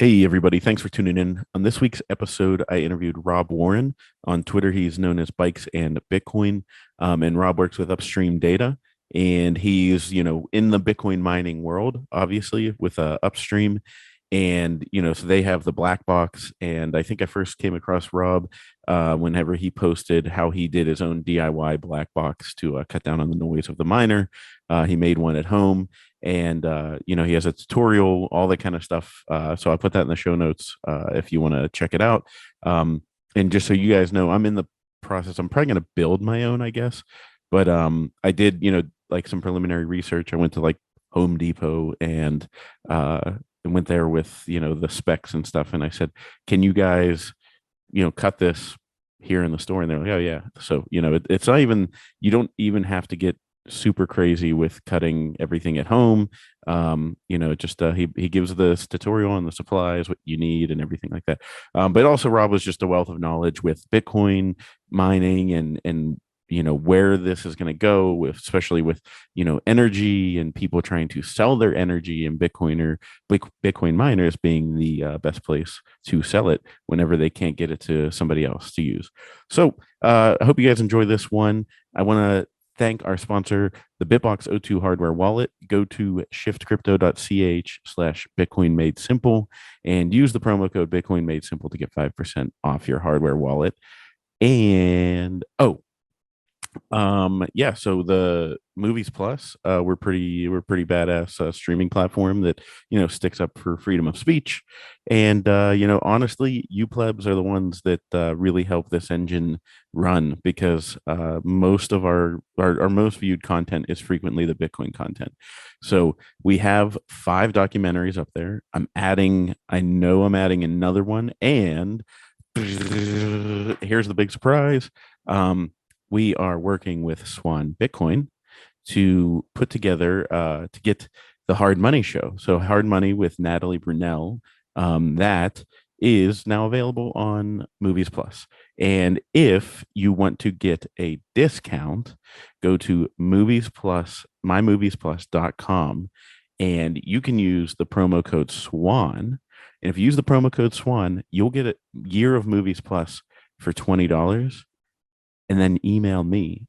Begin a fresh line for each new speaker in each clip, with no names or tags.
Hey, everybody. Thanks for tuning in. On this week's episode, I interviewed Rob Warren. On Twitter, he's known as Bikes and Bitcoin. And Rob works with Upstream Data. And he's, in the Bitcoin mining world, obviously, with Upstream. And, so they have the black box. And I think I first came across Rob whenever he posted how he did his own DIY black box to cut down on the noise of the miner. He made one at home and he has a tutorial, all that kind of stuff. So I put that in the show notes if you want to check it out. And just so you guys know, I'm in the process. I'm probably going to build my own, I guess. But I did, like some preliminary research. I went to like Home Depot and went there with the specs and stuff. And I said, "Can you guys, cut this here in the store?" And they're like, "Oh yeah." So it's not even, you don't even have to get super crazy with cutting everything at home. Just he gives this tutorial on the supplies, what you need, and everything like that. But also, Rob was just a wealth of knowledge with Bitcoin mining and where this is going to go, with especially with energy and people trying to sell their energy, and Bitcoin miners being the best place to sell it whenever they can't get it to somebody else to use. So I hope you guys enjoy this one. I want to thank our sponsor, the Bitbox O2 hardware wallet. Go to shiftcrypto.ch/Bitcoin made simple and use the promo code Bitcoin made simple to get 5% off your hardware wallet. And yeah, so the Movies Plus, we're pretty badass streaming platform that sticks up for freedom of speech. And honestly, you plebs are the ones that really help this engine run, because most of our most viewed content is frequently the Bitcoin content. So we have 5 documentaries up there. I know I'm adding another one, and here's the big surprise. We are working with Swan Bitcoin to put together to get the Hard Money show. So Hard Money with Nathalie Brunell, that is now available on Movies Plus. And if you want to get a discount, go to Movies Plus, mymoviesplus.com, and you can use the promo code SWAN. And if you use the promo code SWAN, you'll get a year of Movies Plus for $20, and then email me,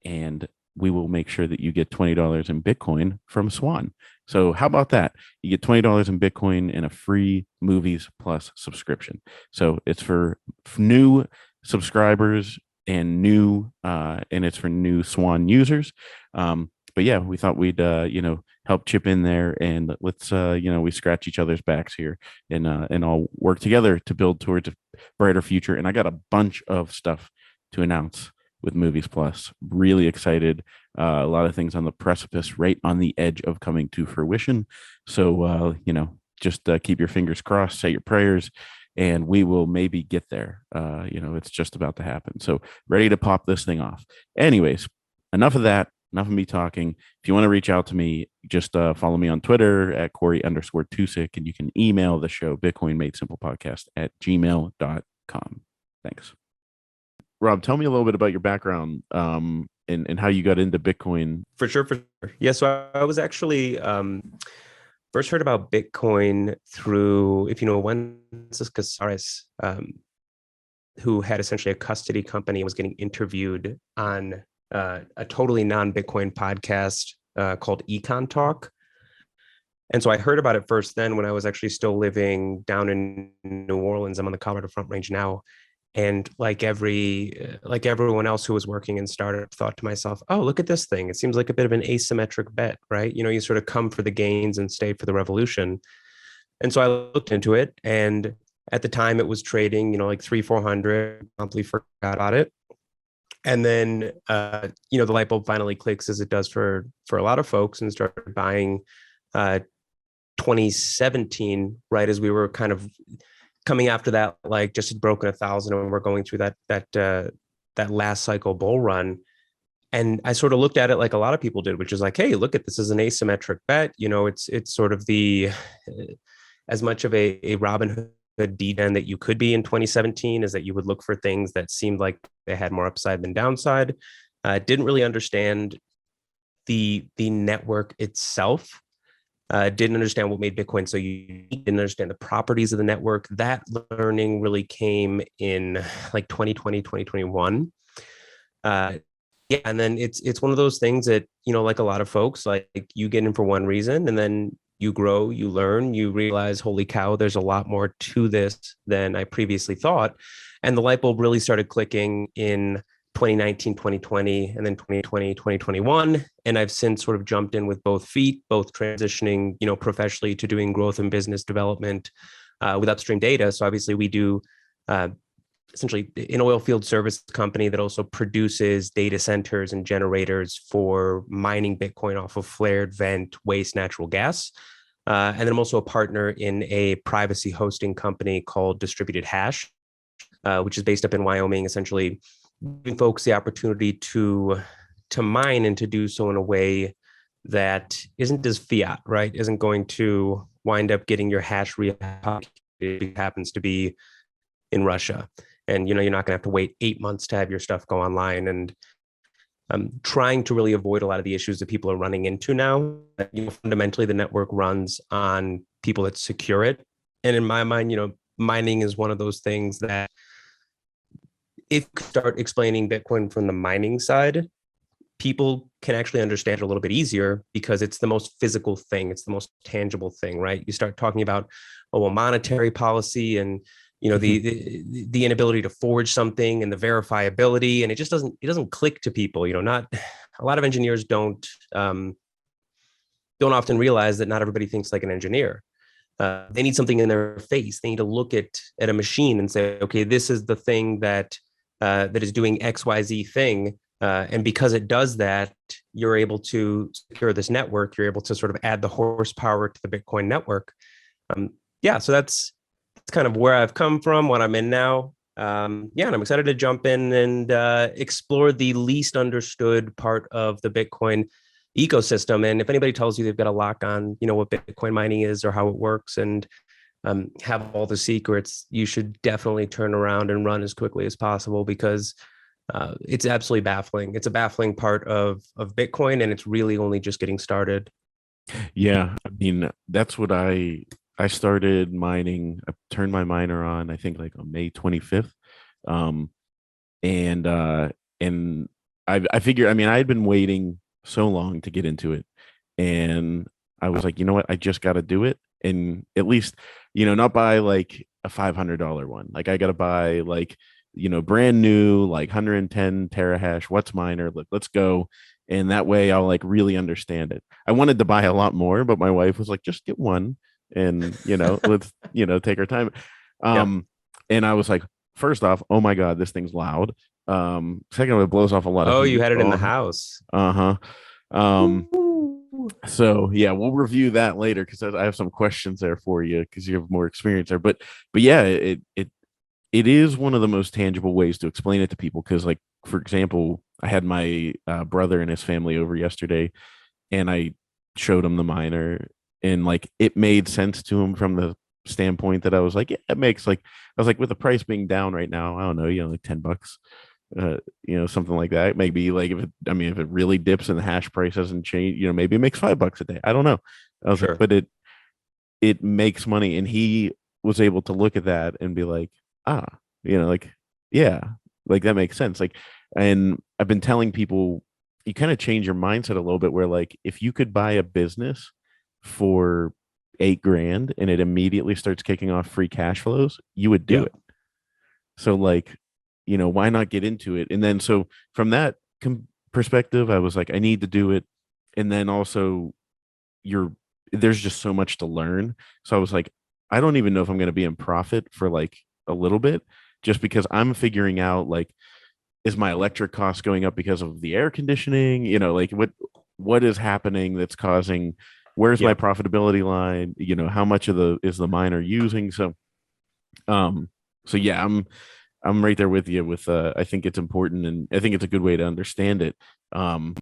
and we will make sure that you get $20 in Bitcoin from Swan. So how about that? You get $20 in Bitcoin and a free Movies Plus subscription. So it's for new subscribers and it's for new Swan users. But yeah, we thought we'd help chip in there, and let's we scratch each other's backs here, and all work together to build towards a brighter future. And I got a bunch of stuff to announce with Movies Plus. Really excited. A lot of things on the precipice, right on the edge of coming to fruition. So, just keep your fingers crossed, say your prayers, and we will maybe get there. It's just about to happen. So, ready to pop this thing off. Anyways, enough of that. Enough of me talking. If you want to reach out to me, just follow me on Twitter at Cory_Tusick, and you can email the show, Bitcoin Made Simple Podcast at gmail.com. Thanks. Rob, tell me a little bit about your background, and how you got into Bitcoin.
For sure. Yeah, so I was actually first heard about Bitcoin through, if you know, Wences Casares, who had essentially a custody company and was getting interviewed on a totally non-Bitcoin podcast called Econ Talk. And so I heard about it first then when I was actually still living down in New Orleans. I'm on the Colorado Front Range now. And like everyone else who was working in startup, thought to myself, oh, look at this thing. It seems like a bit of an asymmetric bet, right? You sort of come for the gains and stay for the revolution. And so I looked into it. And at the time it was trading, like 300-400, promptly forgot about it. And then, the light bulb finally clicks, as it does for a lot of folks, and started buying 2017, right as we were kind of coming after that, like just had broken 1,000, and we're going through that last cycle bull run. And I sort of looked at it like a lot of people did, which is like, hey, look at this as an asymmetric bet. It's sort of the as much of a Robin Hood D10 that you could be in 2017, is that you would look for things that seemed like they had more upside than downside. Didn't really understand the network itself. didn't understand what made Bitcoin so unique, didn't understand the properties of the network. That learning really came in like 2020, 2021. Yeah, and then it's one of those things that, like a lot of folks, like you get in for one reason and then you grow, you learn, you realize, holy cow, there's a lot more to this than I previously thought. And the light bulb really started clicking in 2019, 2020, and then 2020, 2021. And I've since sort of jumped in with both feet, both transitioning, professionally to doing growth and business development with upstream data. So obviously we do uh, essentially an oil field service company that also produces data centers and generators for mining Bitcoin off of flared vent waste natural gas. And then I'm also a partner in a privacy hosting company called Distributed Hash, which is based up in Wyoming, essentially giving folks the opportunity to mine and to do so in a way that isn't as fiat, right? Isn't going to wind up getting your hash replicated. It happens to be in Russia. And you're not going to have to wait 8 months to have your stuff go online. And I'm trying to really avoid a lot of the issues that people are running into now. Fundamentally, the network runs on people that secure it. And in my mind, mining is one of those things that if you start explaining Bitcoin from the mining side, people can actually understand it a little bit easier because it's the most physical thing. It's the most tangible thing, right? You start talking about, monetary policy and the inability to forge something and the verifiability, and it doesn't click to people. Not a lot of engineers don't often realize that not everybody thinks like an engineer. They need something in their face. They need to look at a machine and say, okay, this is the thing that is doing XYZ thing. And because it does that, you're able to secure this network. You're able to sort of add the horsepower to the Bitcoin network. Yeah, so that's kind of where I've come from, what I'm in now. Yeah, and I'm excited to jump in and explore the least understood part of the Bitcoin ecosystem. And if anybody tells you they've got a lock on, what Bitcoin mining is or how it works and have all the secrets, you should definitely turn around and run as quickly as possible because it's absolutely baffling. It's a baffling part of Bitcoin, and it's really only just getting started.
Yeah, I mean, that's what I started mining. I turned my miner on, I think like on May 25th. Um and and I figured, I mean, I had been waiting so long to get into it. And I was like, you know what? I just got to do it. And at least, not buy like a $500 one. Like I got to buy like, brand new, like 110 terahash. What's miner? Let's go. And that way I'll like really understand it. I wanted to buy a lot more, but my wife was like, just get one and, let's, take our time.
Yep.
Um, and I was like, first off, oh my God, this thing's loud. Second, it blows off a lot of
Oh, you
heat.
had it in the
Oh,
house.
uh-huh. Um,
Ooh.
so yeah, we'll review that later because I have some questions there for you because you have more experience there. But yeah, it is one of the most tangible ways to explain it to people. Because like for example, I had my brother and his family over yesterday, and I showed him the miner, and like it made sense to him from the standpoint that I was like, yeah, it makes like I was like with the price being down right now, I don't know, like $10, something like that. Maybe like if it, I mean, if it really dips and the hash price doesn't change, maybe it makes $5 a day. I don't know. I was like,
Sure.
but it makes money, and he was able to look at that and be like, ah, like yeah, like that makes sense. Like, and I've been telling people, you kind of change your mindset a little bit, where like if you could buy a business for 8 grand and it immediately starts kicking off free cash flows, you would do
Yeah.
it. So like, why not get into it? And then so from that perspective, I was like, I need to do it. And then also you're there's just so much to learn. So I was like, I don't even know if I'm going to be in profit for like a little bit, just because I'm figuring out like, is my electric cost going up because of the air conditioning? Like what is happening that's causing, where's my
Yep.
profitability line? How much of the is the miner using? Um, so yeah, I'm right there with you with I think it's important, and I think it's a good way to understand it. Um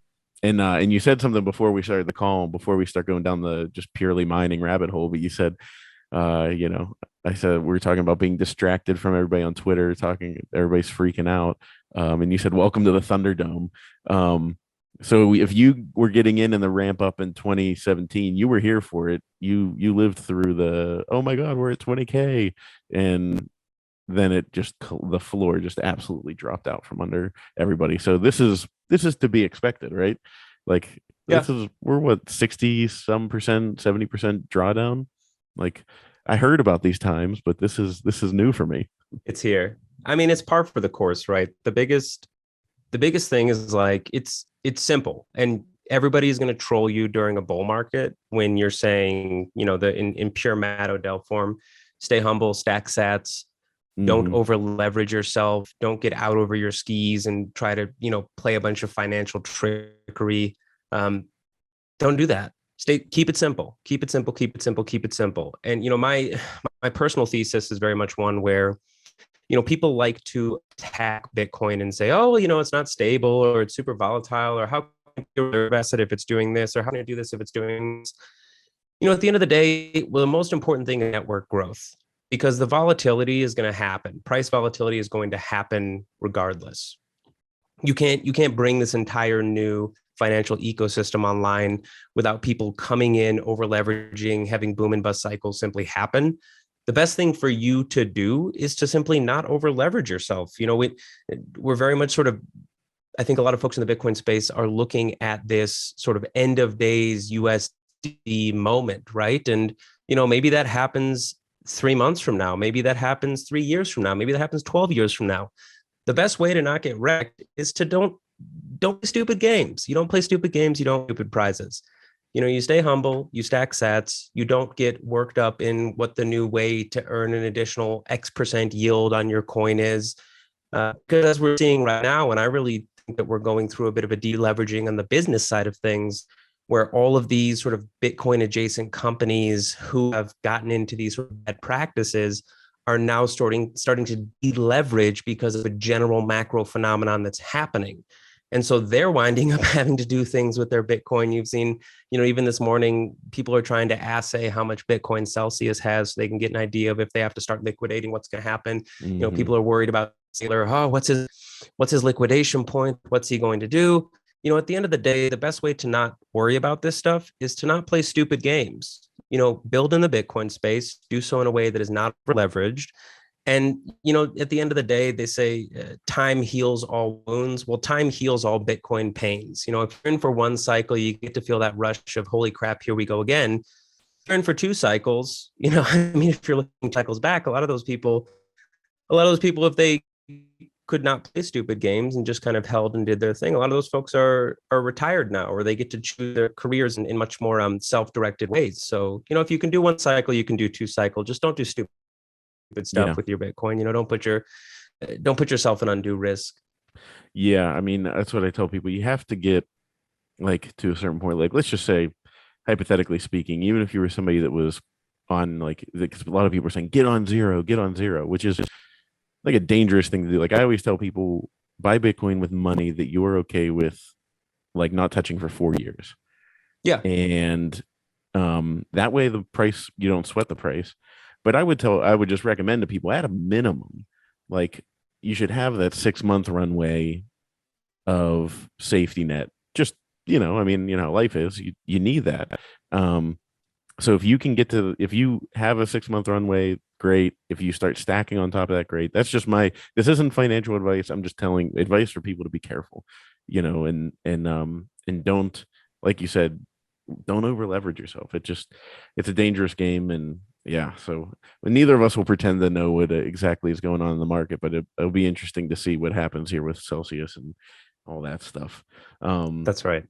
and you said something before we started the call, before we start going down the just purely mining rabbit hole, but you said I said we were talking about being distracted from everybody on Twitter talking, everybody's freaking out. And you said welcome to the Thunderdome. Um So if you were getting in the ramp up in 2017, you were here for it. You lived through the, oh my God, we're at 20K, and then it just, the floor just absolutely dropped out from under everybody. So this is to be expected, right? Like
Yeah,
we're what, 60 some percent, 70% drawdown. Like I heard about these times, but this is new for me.
it's here. I mean, it's par for the course, right? The biggest thing is like it's simple, and everybody's going to troll you during a bull market when you're saying, the in pure Matt Odell form, stay humble, stack sats, don't
Hmm.
over leverage yourself, don't get out over your skis and try to, play a bunch of financial trickery. um, don't do that. Keep it simple, keep it simple, keep it simple, keep it simple. And my personal thesis is very much one where, people like to attack Bitcoin and say, oh, it's not stable, or it's super volatile, or how can you invest it if it's doing this, or how can you do this if it's doing this? At the end of the day, well, the most important thing is network growth, because the volatility is going to happen. Price volatility is going to happen regardless. You can't bring this entire new financial ecosystem online without people coming in, over leveraging, having boom and bust cycles simply happen. The best thing for you to do is to simply not over leverage yourself. We're very much sort of, I think a lot of folks in the Bitcoin space are looking at this sort of end of days USD moment, right? And maybe that happens 3 months from now, maybe that happens 3 years from now, maybe that happens 12 years from now. The best way to not get wrecked is to don't play stupid games. You don't play stupid games, you don't stupid prizes. You stay humble, you stack sats, you don't get worked up in what the new way to earn an additional X% yield on your coin is. Because as we're seeing right now, and I really think that we're going through a bit of a deleveraging on the business side of things, where all of these sort of Bitcoin adjacent companies who have gotten into these sort of bad practices are now starting to deleverage because of a general macro phenomenon that's happening. And so they're winding up having to do things with their Bitcoin. You've seen, even this morning, people are trying to assay how much Bitcoin Celsius has so they can get an idea of if they have to start liquidating, what's going to happen.
Hmm.
People are worried about Sailor. Oh, what's his liquidation point? What's he going to do? At the end of the day, the best way to not worry about this stuff is to not play stupid games. Build in the Bitcoin space, do so in a way that is not leveraged. And, at the end of the day, they say time heals all wounds. Well, time heals all Bitcoin pains. If you're in for one cycle, you get to feel that rush of, holy crap, here we go again. If you're in for two cycles, I mean, if you're looking cycles back, a lot of those people, if they could not play stupid games and just kind of held and did their thing, a lot of those folks are retired now, or they get to choose their careers in much more self-directed ways. So, if you can do one cycle, you can do two cycle. Just don't do stupid
Yeah.
stuff with your Bitcoin. Don't put yourself in undue risk.
Yeah. I mean, that's what I tell people. You have to get like to a certain point. Like, let's just say, hypothetically speaking, even if you were somebody that was on like, because a lot of people are saying, get on zero, which is like a dangerous thing to do. Like, I always tell people, buy Bitcoin with money that you're okay with, like, not touching for 4 years.
Yeah.
And that way, the price, you don't sweat the price. But I would just recommend to people at a minimum, like, you should have that 6 month runway of safety net. Just, I mean, life is, you need that. Um, so if you have a 6 month runway, great. If you start stacking on top of that, great. That's just this isn't financial advice. I'm just telling advice for people to be careful, and don't, like you said, don't over leverage yourself. It's a dangerous game. And yeah, so neither of us will pretend to know what exactly is going on in the market, but it'll be interesting to see what happens here with Celsius and all that stuff. Um,
That's right.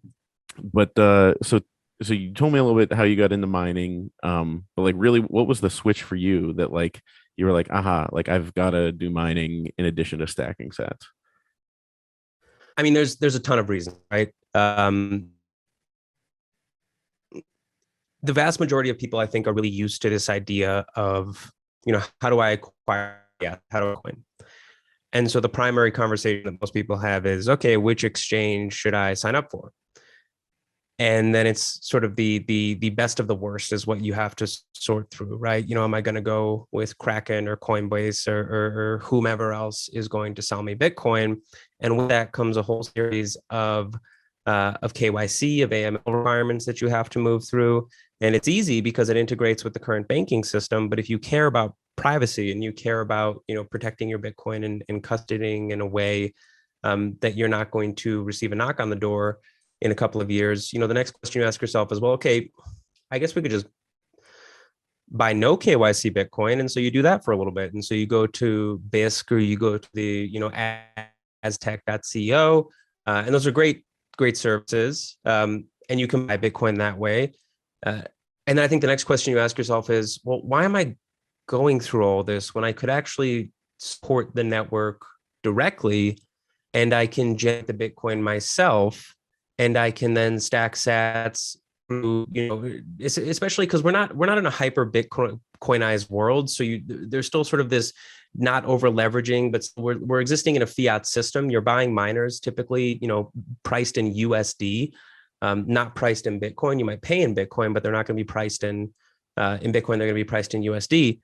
but so you told me a little bit how you got into mining. But like, really, what was the switch for you that, like, you were like, aha, like, I've got to do mining in addition to stacking sats?
I mean, there's a ton of reasons, right? The vast majority of people, I think, are really used to this idea of, how do I acquire? Yeah, how do I coin? And so the primary conversation that most people have is, okay, which exchange should I sign up for? And then it's sort of the best of the worst is what you have to sort through, right? Am I going to go with Kraken or Coinbase or whomever else is going to sell me Bitcoin? And with that comes a whole series of of KYC, of AML requirements that you have to move through. And it's easy because it integrates with the current banking system. But if you care about privacy and you care about, protecting your Bitcoin and custodying in a way that you're not going to receive a knock on the door in a couple of years, the next question you ask yourself is, well, okay, I guess we could just buy no KYC Bitcoin. And so you do that for a little bit. And so you go to BISC or you go to the, aztec.co. And those are great, great services. And you can buy Bitcoin that way. And I think the next question you ask yourself is, well, why am I going through all this when I could actually support the network directly and I can generate the Bitcoin myself and I can then stack sats through, especially because we're not in a hyper Bitcoinized world. So there's still sort of this not over leveraging, but we're existing in a fiat system. You're buying miners typically, priced in USD, not priced in Bitcoin. You might pay in Bitcoin, but they're not going to be priced in Bitcoin. They're going to be priced in USD.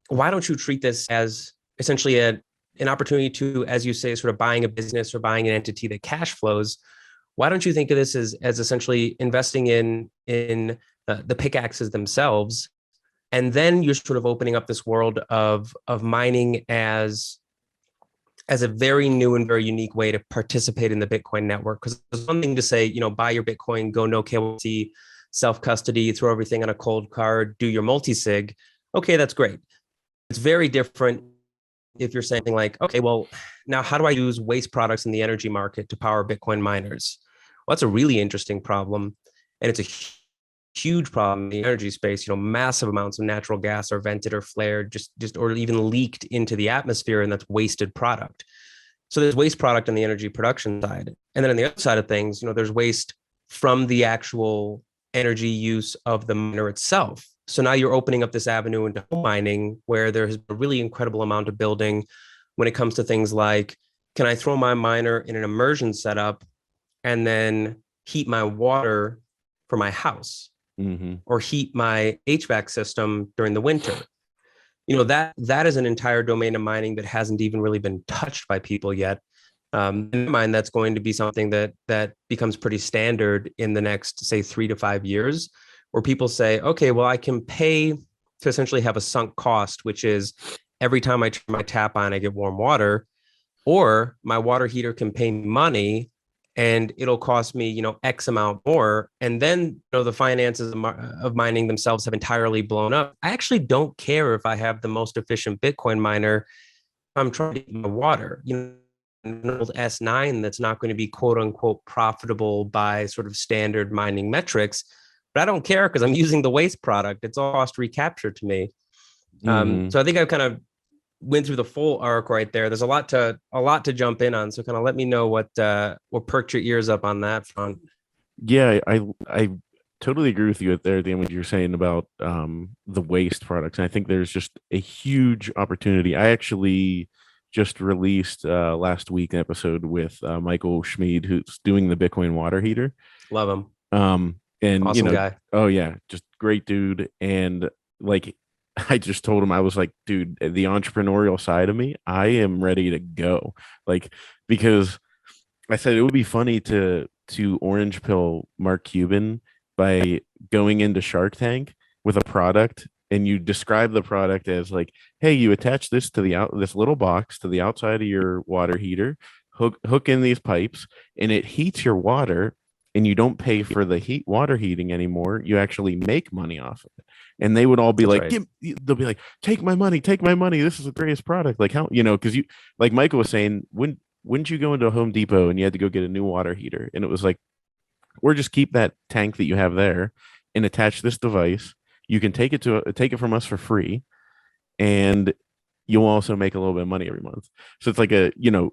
Why don't you treat this as essentially an opportunity to, as you say, sort of buying a business or buying an entity that cash flows? Why don't you think of this as essentially investing in the pickaxes themselves, and then you're sort of opening up this world of mining as a very new and very unique way to participate in the Bitcoin network? Because there's one thing to say, buy your Bitcoin, go no KYC, self custody, throw everything on a cold card, do your multi-sig. Okay, that's great. It's very different if you're saying like, okay, well, now how do I use waste products in the energy market to power Bitcoin miners? Well, that's a really interesting problem. And it's a huge problem in the energy space. Massive amounts of natural gas are vented or flared, just or even leaked into the atmosphere, and that's wasted product. So there's waste product on the energy production side. And then on the other side of things, there's waste from the actual energy use of the miner itself. So now you're opening up this avenue into home mining where there's a really incredible amount of building when it comes to things like, can I throw my miner in an immersion setup and then heat my water for my house, or heat my HVAC system during the winter? That is an entire domain of mining that hasn't even really been touched by people yet. In my mind, that's going to be something that becomes pretty standard in the next, say, 3 to 5 years, where people say, okay, well, I can pay to essentially have a sunk cost, which is every time I turn my tap on, I get warm water, or my water heater can pay me money and it'll cost me, X amount more. And then, the finances of mining themselves have entirely blown up. I actually don't care if I have the most efficient Bitcoin miner. I'm trying to get my water, an old S9 that's not going to be quote unquote profitable by sort of standard mining metrics, but I don't care because I'm using the waste product. It's all cost recapture to me. So I think I've kind of went through the full arc right there. There's a lot to jump in on. So kind of let me know what perked your ears up on that front.
Yeah, I totally agree with you there at the end when you're saying about the waste products. And I think there's just a huge opportunity. I actually just released last week an episode with Michael Schmid, who's doing the Bitcoin water heater.
Love him.
And
awesome guy.
Oh yeah, just great dude. And like I just told him, I was like, dude, the entrepreneurial side of me, I am ready to go. Like, because I said it would be funny to orange pill Mark Cuban by going into Shark Tank with a product, and you describe the product as like, hey, you attach this to this little box to the outside of your water heater, hook in these pipes, and it heats your water, and you don't pay for the water heating anymore. You actually make money off of it. And they would all be
That's
like,
right.
they'll be like, take my money, take my money. This is the greatest product. Like how, because you, like Michael was saying, wouldn't you go into a Home Depot and you had to go get a new water heater? And it was like, or just keep that tank that you have there and attach this device. You can take it from us for free, and you'll also make a little bit of money every month. So it's like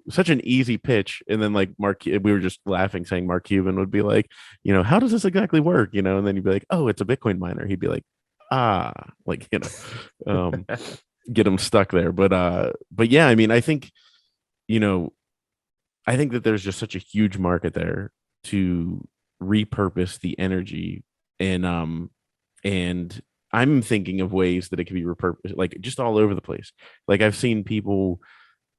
such an easy pitch. And then like we were just laughing saying Mark Cuban would be like, how does this exactly work? And then you'd be like, oh, it's a Bitcoin miner. He'd be like, like, get him stuck there. But yeah, I mean, I think that there's just such a huge market there to repurpose the energy, and I'm thinking of ways that it can be repurposed, like just all over the place. Like I've seen people,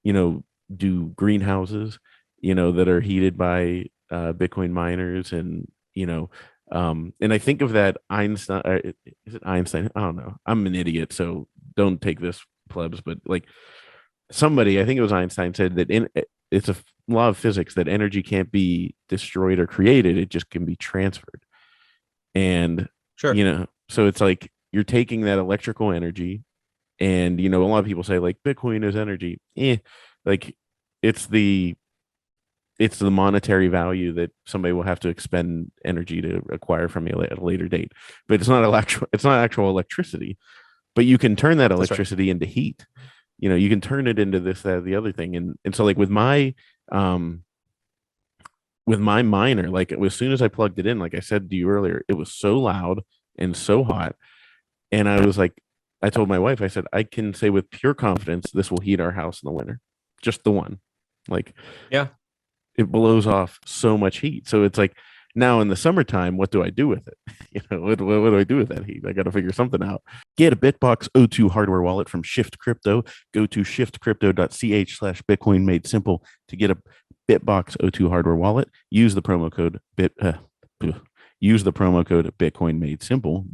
do greenhouses, that are heated by Bitcoin miners, and and I think of that Einstein. Is it Einstein? I don't know. I'm an idiot, so don't take this, plebs. But like somebody, I think it was Einstein, said that it's a law of physics that energy can't be destroyed or created; it just can be transferred. And
Sure.
so it's like you're taking that electrical energy, and a lot of people say like Bitcoin is energy. Like it's the it's the monetary value that somebody will have to expend energy to acquire from you at a later date. But it's not actual electricity. But you can turn that
That's right.
electricity into heat. You can turn it into this, that, the other thing. And so like um with my miner, like as soon as I plugged it in, like I said to you earlier, it was so loud and so hot. And I was like, I told my wife, I said, I can say with pure confidence this will heat our house in the winter. Just the one. Like
Yeah.
it blows off so much heat. So it's like now in the summertime, what do I do with it? What do I do with that heat? I got to figure something out. Get a Bitbox O2 hardware wallet from Shift Crypto. Go to shiftcrypto.ch/Bitcoin made simple to get a Bitbox O2 hardware wallet. Use the promo code use the promo code Bitcoin made simple.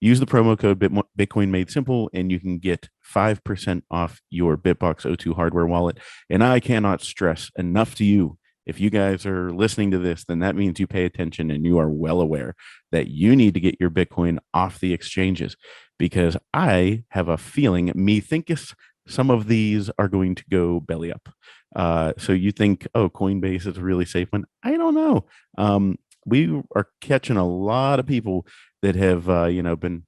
Use the promo code Bitcoin made simple, and you can get 5% off your Bitbox O2 hardware wallet. And I cannot stress enough to you, if you guys are listening to this, then that means you pay attention and you are well aware that you need to get your Bitcoin off the exchanges, because I have a feeling, me thinketh, some of these are going to go belly up. So you think, oh, Coinbase is a really safe one? I don't know. We are catching a lot of people that have, been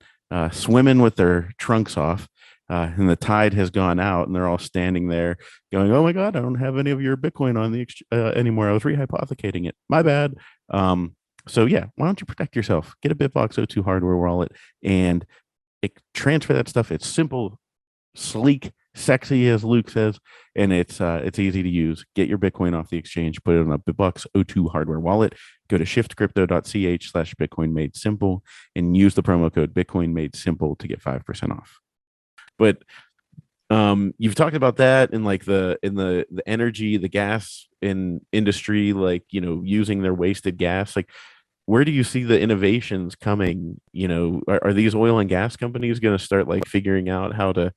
swimming with their trunks off, and the tide has gone out, and they're all standing there going, "Oh my God, I don't have any of your Bitcoin on the anymore. I was rehypothecating it. My bad." So yeah, why don't you protect yourself? Get a Bitbox O2 hardware wallet and transfer that stuff. It's simple, sleek, sexy, as Luke says, and it's easy to use. Get your Bitcoin off the exchange, put it on a Bitbox O2 hardware wallet. Go to shiftcrypto.ch/Bitcoin made simple and use the promo code Bitcoin made simple to get 5% off. But you've talked about that in like the energy, the gas in industry, like using their wasted gas. Like, where do you see the innovations coming? Are these oil and gas companies going to start like figuring out how to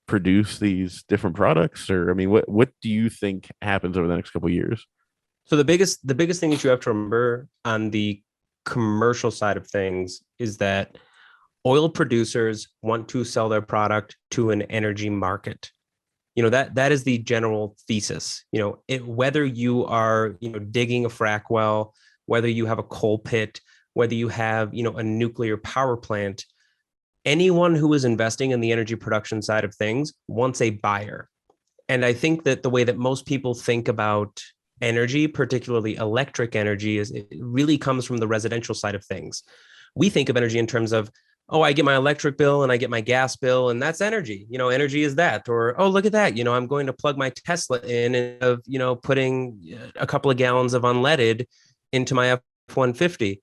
produce these different products? Or I mean, what do you think happens over the next couple of years?
So the biggest thing that you have to remember on the commercial side of things is that oil producers want to sell their product to an energy market. That is the general thesis. Whether you are digging a frack well, whether you have a coal pit, whether you have a nuclear power plant, anyone who is investing in the energy production side of things wants a buyer. And I think that the way that most people think about energy, particularly electric energy, is it really comes from the residential side of things. We think of energy in terms of, oh, I get my electric bill and I get my gas bill, and that's energy. Energy is that. Or, oh, look at that. I'm going to plug my Tesla in and of, putting a couple of gallons of unleaded into my F-150.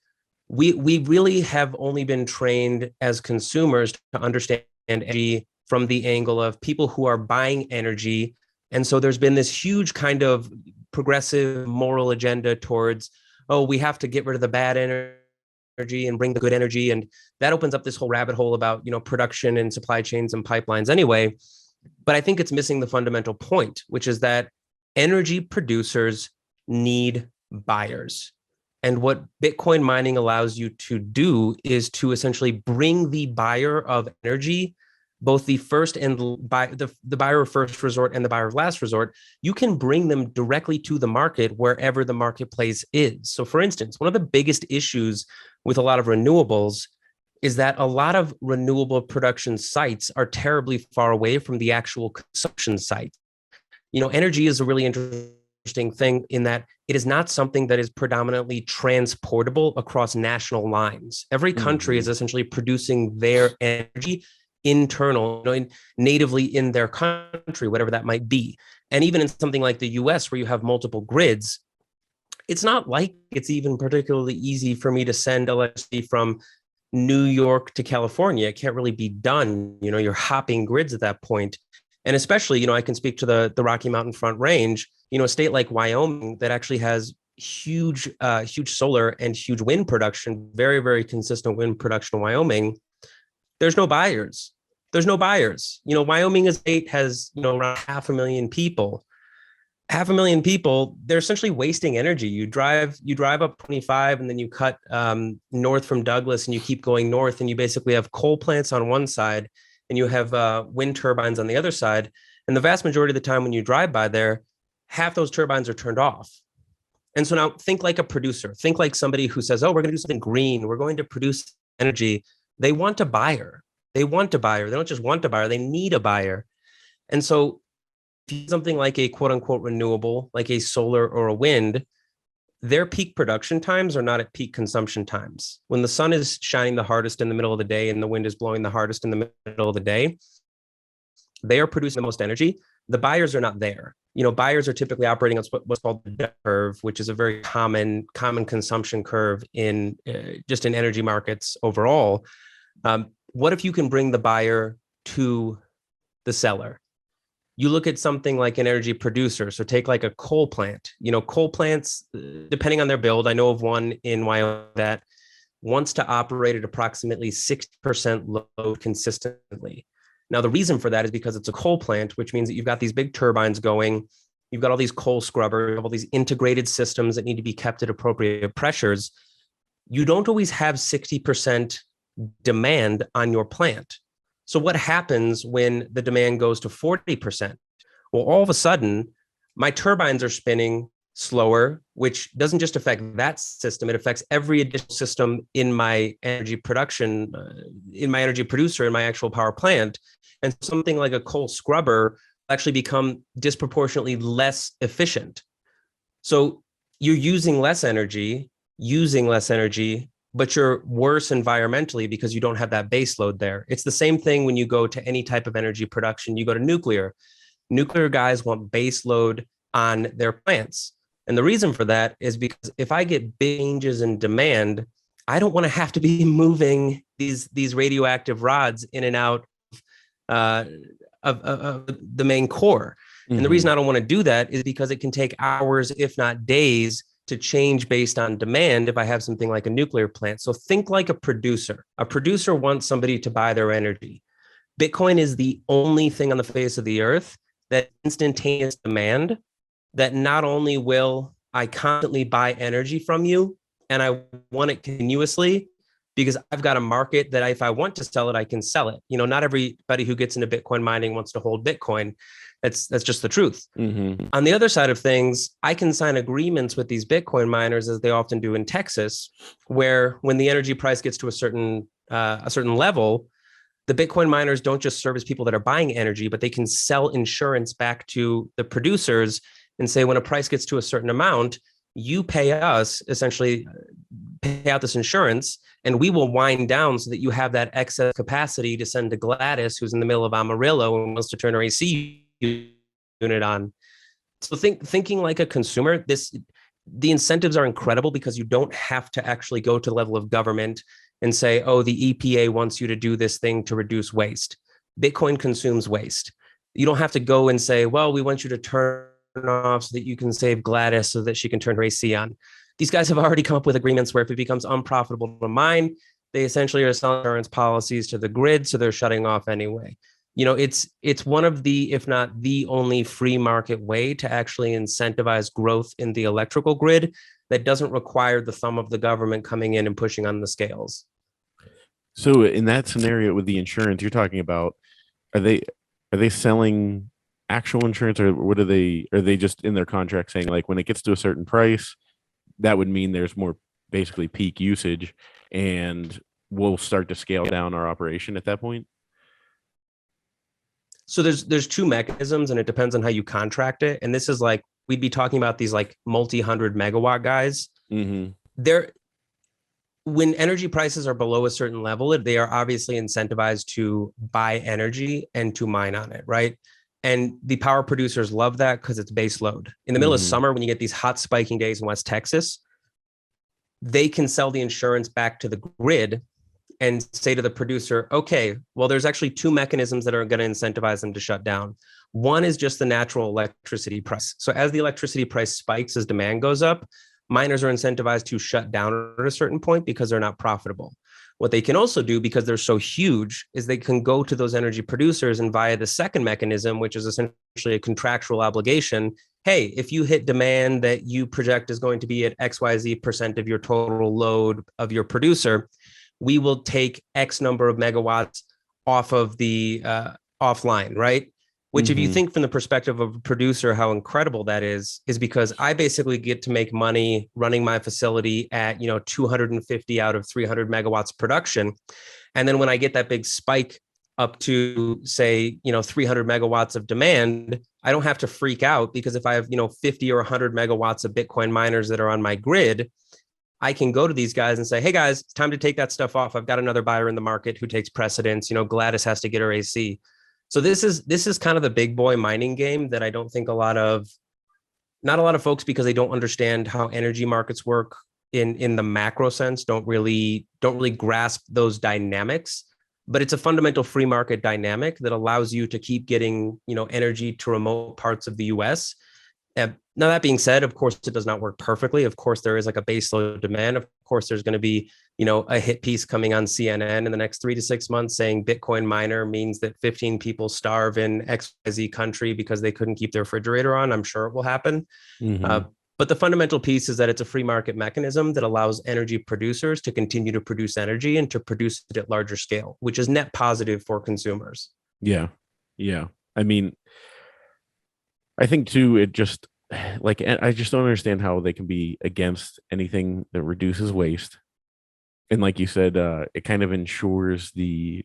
We really have only been trained as consumers to understand energy from the angle of people who are buying energy. And so there's been this huge kind of progressive moral agenda towards, oh, we have to get rid of the bad energy and bring the good energy. And that opens up this whole rabbit hole about, production and supply chains and pipelines anyway. But I think it's missing the fundamental point, which is that energy producers need buyers. And what Bitcoin mining allows you to do is to essentially bring the buyer of energy, both the first and the buyer of first resort and the buyer of last resort. You can bring them directly to the market wherever the marketplace is. So for instance, one of the biggest issues with a lot of renewables is that a lot of renewable production sites are terribly far away from the actual consumption site. Energy is a really interesting thing in that it is not something that is predominantly transportable across national lines. Every country is essentially producing their energy internal, natively in their country, whatever that might be. And even in something like the US, where you have multiple grids, it's not like it's even particularly easy for me to send electricity from New York to California. It can't really be done. You're hopping grids at that point. And especially, I can speak to the Rocky Mountain Front Range, a state like Wyoming that actually has huge solar and huge wind production, very, very consistent wind production in Wyoming, there's no buyers. There's no buyers. Wyoming has, around 500,000 people. 500,000 people, they're essentially wasting energy. You drive up 25 and then you cut north from Douglas and you keep going north, and you basically have coal plants on one side and you have wind turbines on the other side. And the vast majority of the time when you drive by there, half those turbines are turned off. And so now think like a producer. Think like somebody who says, oh, we're going to do something green. We're going to produce energy. They want a buyer. They want a buyer. They don't just want a buyer. They need a buyer. And so something like a quote unquote renewable, like a solar or a wind, their peak production times are not at peak consumption times. When the sun is shining the hardest in the middle of the day and the wind is blowing the hardest in the middle of the day, they are producing the most energy. The buyers are not there. Buyers are typically operating on what's called the debt curve, which is a very common consumption curve in just in energy markets overall. What if you can bring the buyer to the seller? You look at something like an energy producer. So take like a coal plant. Coal plants, depending on their build, I know of one in Wyoming that wants to operate at approximately 60% load consistently. Now, the reason for that is because it's a coal plant, which means that you've got these big turbines going, you've got all these coal scrubbers, you have all these integrated systems that need to be kept at appropriate pressures. You don't always have 60% demand on your plant. So what happens when the demand goes to 40%? Well, all of a sudden, my turbines are spinning slower, which doesn't just affect that system. It affects every additional system in my energy production, in my energy producer, in my actual power plant. And something like a coal scrubber actually become disproportionately less efficient. So you're using less energy, but you're worse environmentally because you don't have that base load there. It's the same thing when you go to any type of energy production. You go to nuclear. Nuclear guys want base load on their plants. And the reason for that is because if I get big changes in demand, I don't want to have to be moving these radioactive rods in and out of the main core. Mm-hmm. And the reason I don't want to do that is because it can take hours, if not days, to change based on demand if I have something like a nuclear plant. So think like a producer. A producer wants somebody to buy their energy. Bitcoin is the only thing on the face of the earth that instantaneous demand, that not only will I constantly buy energy from you and I want it continuously, because I've got a market that if I want to sell it, I can sell it. Not everybody who gets into Bitcoin mining wants to hold Bitcoin. That's just the truth. Mm-hmm. On the other side of things, I can sign agreements with these Bitcoin miners, as they often do in Texas, where when the energy price gets to a certain level, the Bitcoin miners don't just serve as people that are buying energy, but they can sell insurance back to the producers and say, when a price gets to a certain amount, you pay us, essentially pay out this insurance, and we will wind down so that you have that excess capacity to send to Gladys, who's in the middle of Amarillo and wants to turn her AC unit on. So thinking like a consumer, the incentives are incredible because you don't have to actually go to the level of government and say, oh, the EPA wants you to do this thing to reduce waste. Bitcoin consumes waste. You don't have to go and say, well, we want you to turn off so that you can save Gladys so that she can turn her AC on. These guys have already come up with agreements where if it becomes unprofitable to mine, they essentially are selling insurance policies to the grid, so they're shutting off anyway. It's one of the, if not the only free market way to actually incentivize growth in the electrical grid that doesn't require the thumb of the government coming in and pushing on the scales.
So in that scenario with the insurance you're talking about, are they selling actual insurance, or what are they just in their contract saying like when it gets to a certain price, that would mean there's more basically peak usage and we'll start to scale down our operation at that point?
So there's two mechanisms, and it depends on how you contract it. And this is like, we'd be talking about these like multi-100 megawatt guys. Mm-hmm. When energy prices are below a certain level, they are obviously incentivized to buy energy and to mine on it, right? And the power producers love that because it's base load. In the middle of summer, when you get these hot spiking days in West Texas, they can sell the insurance back to the grid and say to the producer, okay, well, there's actually two mechanisms that are going to incentivize them to shut down. One is just the natural electricity price. So as the electricity price spikes, as demand goes up, miners are incentivized to shut down at a certain point because they're not profitable. What they can also do, because they're so huge, is they can go to those energy producers and via the second mechanism, which is essentially a contractual obligation. Hey, if you hit demand that you project is going to be at XYZ% of your total load of your producer, we will take X number of megawatts off of the offline, right? Which, if you think from the perspective of a producer, how incredible that is because I basically get to make money running my facility at, 250 out of 300 megawatts production. And then when I get that big spike up to, say, 300 megawatts of demand, I don't have to freak out, because if I have, 50 or 100 megawatts of Bitcoin miners that are on my grid, I can go to these guys and say, hey guys, it's time to take that stuff off. I've got another buyer in the market who takes precedence. Gladys has to get her AC. So this is kind of the big boy mining game that I don't think not a lot of folks, because they don't understand how energy markets work in the macro sense, don't really grasp those dynamics. But it's a fundamental free market dynamic that allows you to keep getting, energy to remote parts of the US. Now, that being said, of course, it does not work perfectly. Of course, there is like a baseload demand. Of course, there's going to be, a hit piece coming on CNN in the next 3 to 6 months saying Bitcoin miner means that 15 people starve in XYZ country because they couldn't keep their refrigerator on. I'm sure it will happen. But the fundamental piece is that it's a free market mechanism that allows energy producers to continue to produce energy and to produce it at larger scale, which is net positive for consumers.
Yeah. Yeah. I mean, I think too, it just I just don't understand how they can be against anything that reduces waste. And like you said, it kind of ensures the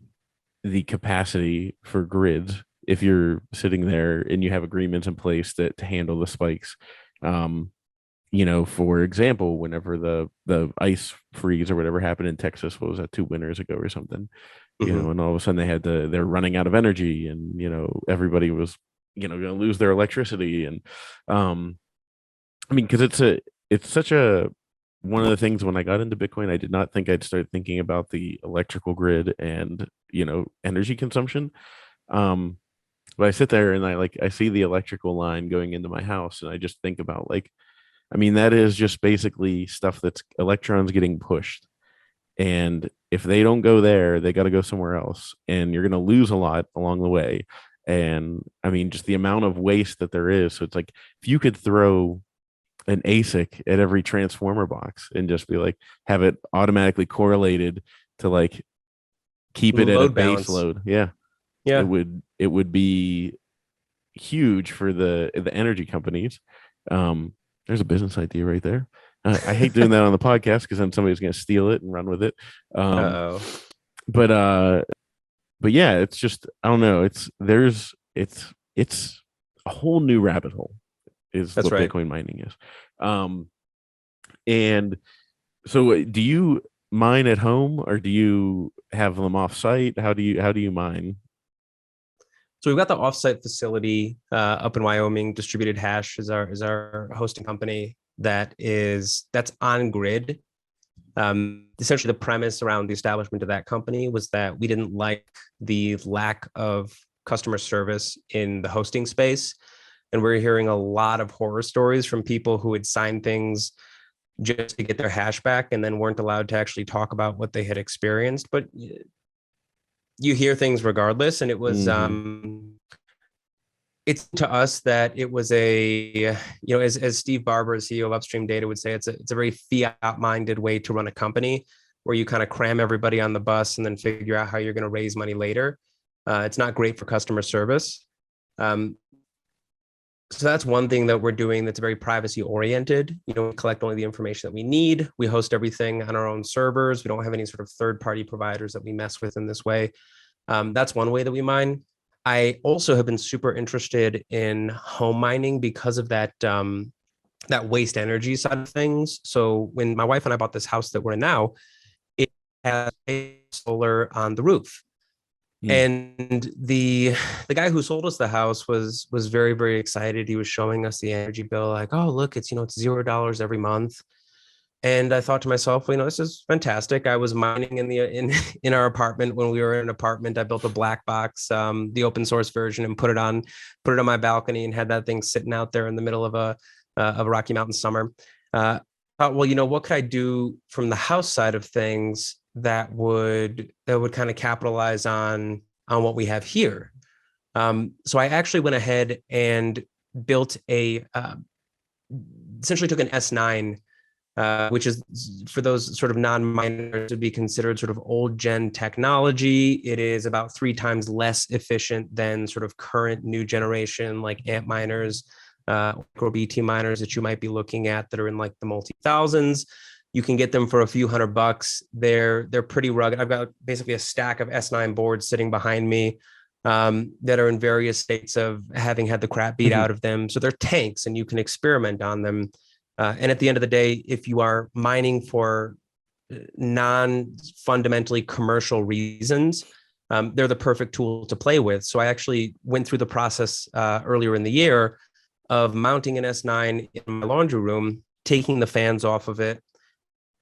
capacity for grids if you're sitting there and you have agreements in place to handle the spikes. For example, whenever the ice freeze or whatever happened in Texas, what was that, 2 winters ago or something, and all of a sudden they're running out of energy, and everybody was going to lose their electricity. And I mean, because it's such a one of the things, when I got into Bitcoin, I did not think I'd start thinking about the electrical grid and energy consumption. But I sit there and I see the electrical line going into my house, and I just think about I mean, that is just basically stuff that's electrons getting pushed. And if they don't go there, they got to go somewhere else. And you're going to lose a lot along the way. And I mean, just the amount of waste that there is. So it's like, if you could throw an ASIC at every transformer box and just be have it automatically correlated to keep it at a base load. Yeah.
Yeah.
It would be huge for the energy companies. There's a business idea right there. I hate doing that on the podcast because then somebody's going to steal it and run with it. But yeah, it's just, I don't know. It's a whole new rabbit hole is what Bitcoin mining is. And so do you mine at home, or do you have them off site? How do you mine?
So we've got the offsite facility up in Wyoming. Distributed Hash is our hosting company that's on grid. Essentially, the premise around the establishment of that company was that we didn't like the lack of customer service in the hosting space, and we're hearing a lot of horror stories from people who had signed things just to get their hash back and then weren't allowed to actually talk about what they had experienced. But you hear things regardless. And it was, it's to us that it was as Steve Barber, CEO of Upstream Data, would say, it's a very fiat minded way to run a company, where you kind of cram everybody on the bus and then figure out how you're going to raise money later. It's not great for customer service. So that's one thing that we're doing that's very privacy oriented. We collect only the information that we need. We host everything on our own servers. We don't have any sort of third party providers that we mess with in this way. That's one way that we mine. I also have been super interested in home mining because of that waste energy side of things. So when my wife and I bought this house that we're in now, it has solar on the roof. And the guy who sold us the house was very, very excited. He was showing us the energy bill, like, oh, look, it's $0 every month. And I thought to myself, well, this is fantastic. I was mining in our apartment when we were in an apartment. I built a black box, the open source version, and put it on my balcony and had that thing sitting out there in the middle of a Rocky Mountain summer. thought, well, what could I do from the house side of things that would kind of capitalize on what we have here. So I actually went ahead and built essentially took an S9, which is, for those sort of non-miners, would be considered sort of old gen technology. It is about 3 times less efficient than sort of current new generation like amp miners, or BT miners that you might be looking at that are in like the multi thousands. You can get them for a few $100. They're pretty rugged. I've got basically a stack of S9 boards sitting behind me, that are in various states of having had the crap beat out of them. So they're tanks, and you can experiment on them. And at the end of the day, if you are mining for non-fundamentally commercial reasons, they're the perfect tool to play with. So I actually went through the process earlier in the year of mounting an S9 in my laundry room, taking the fans off of it,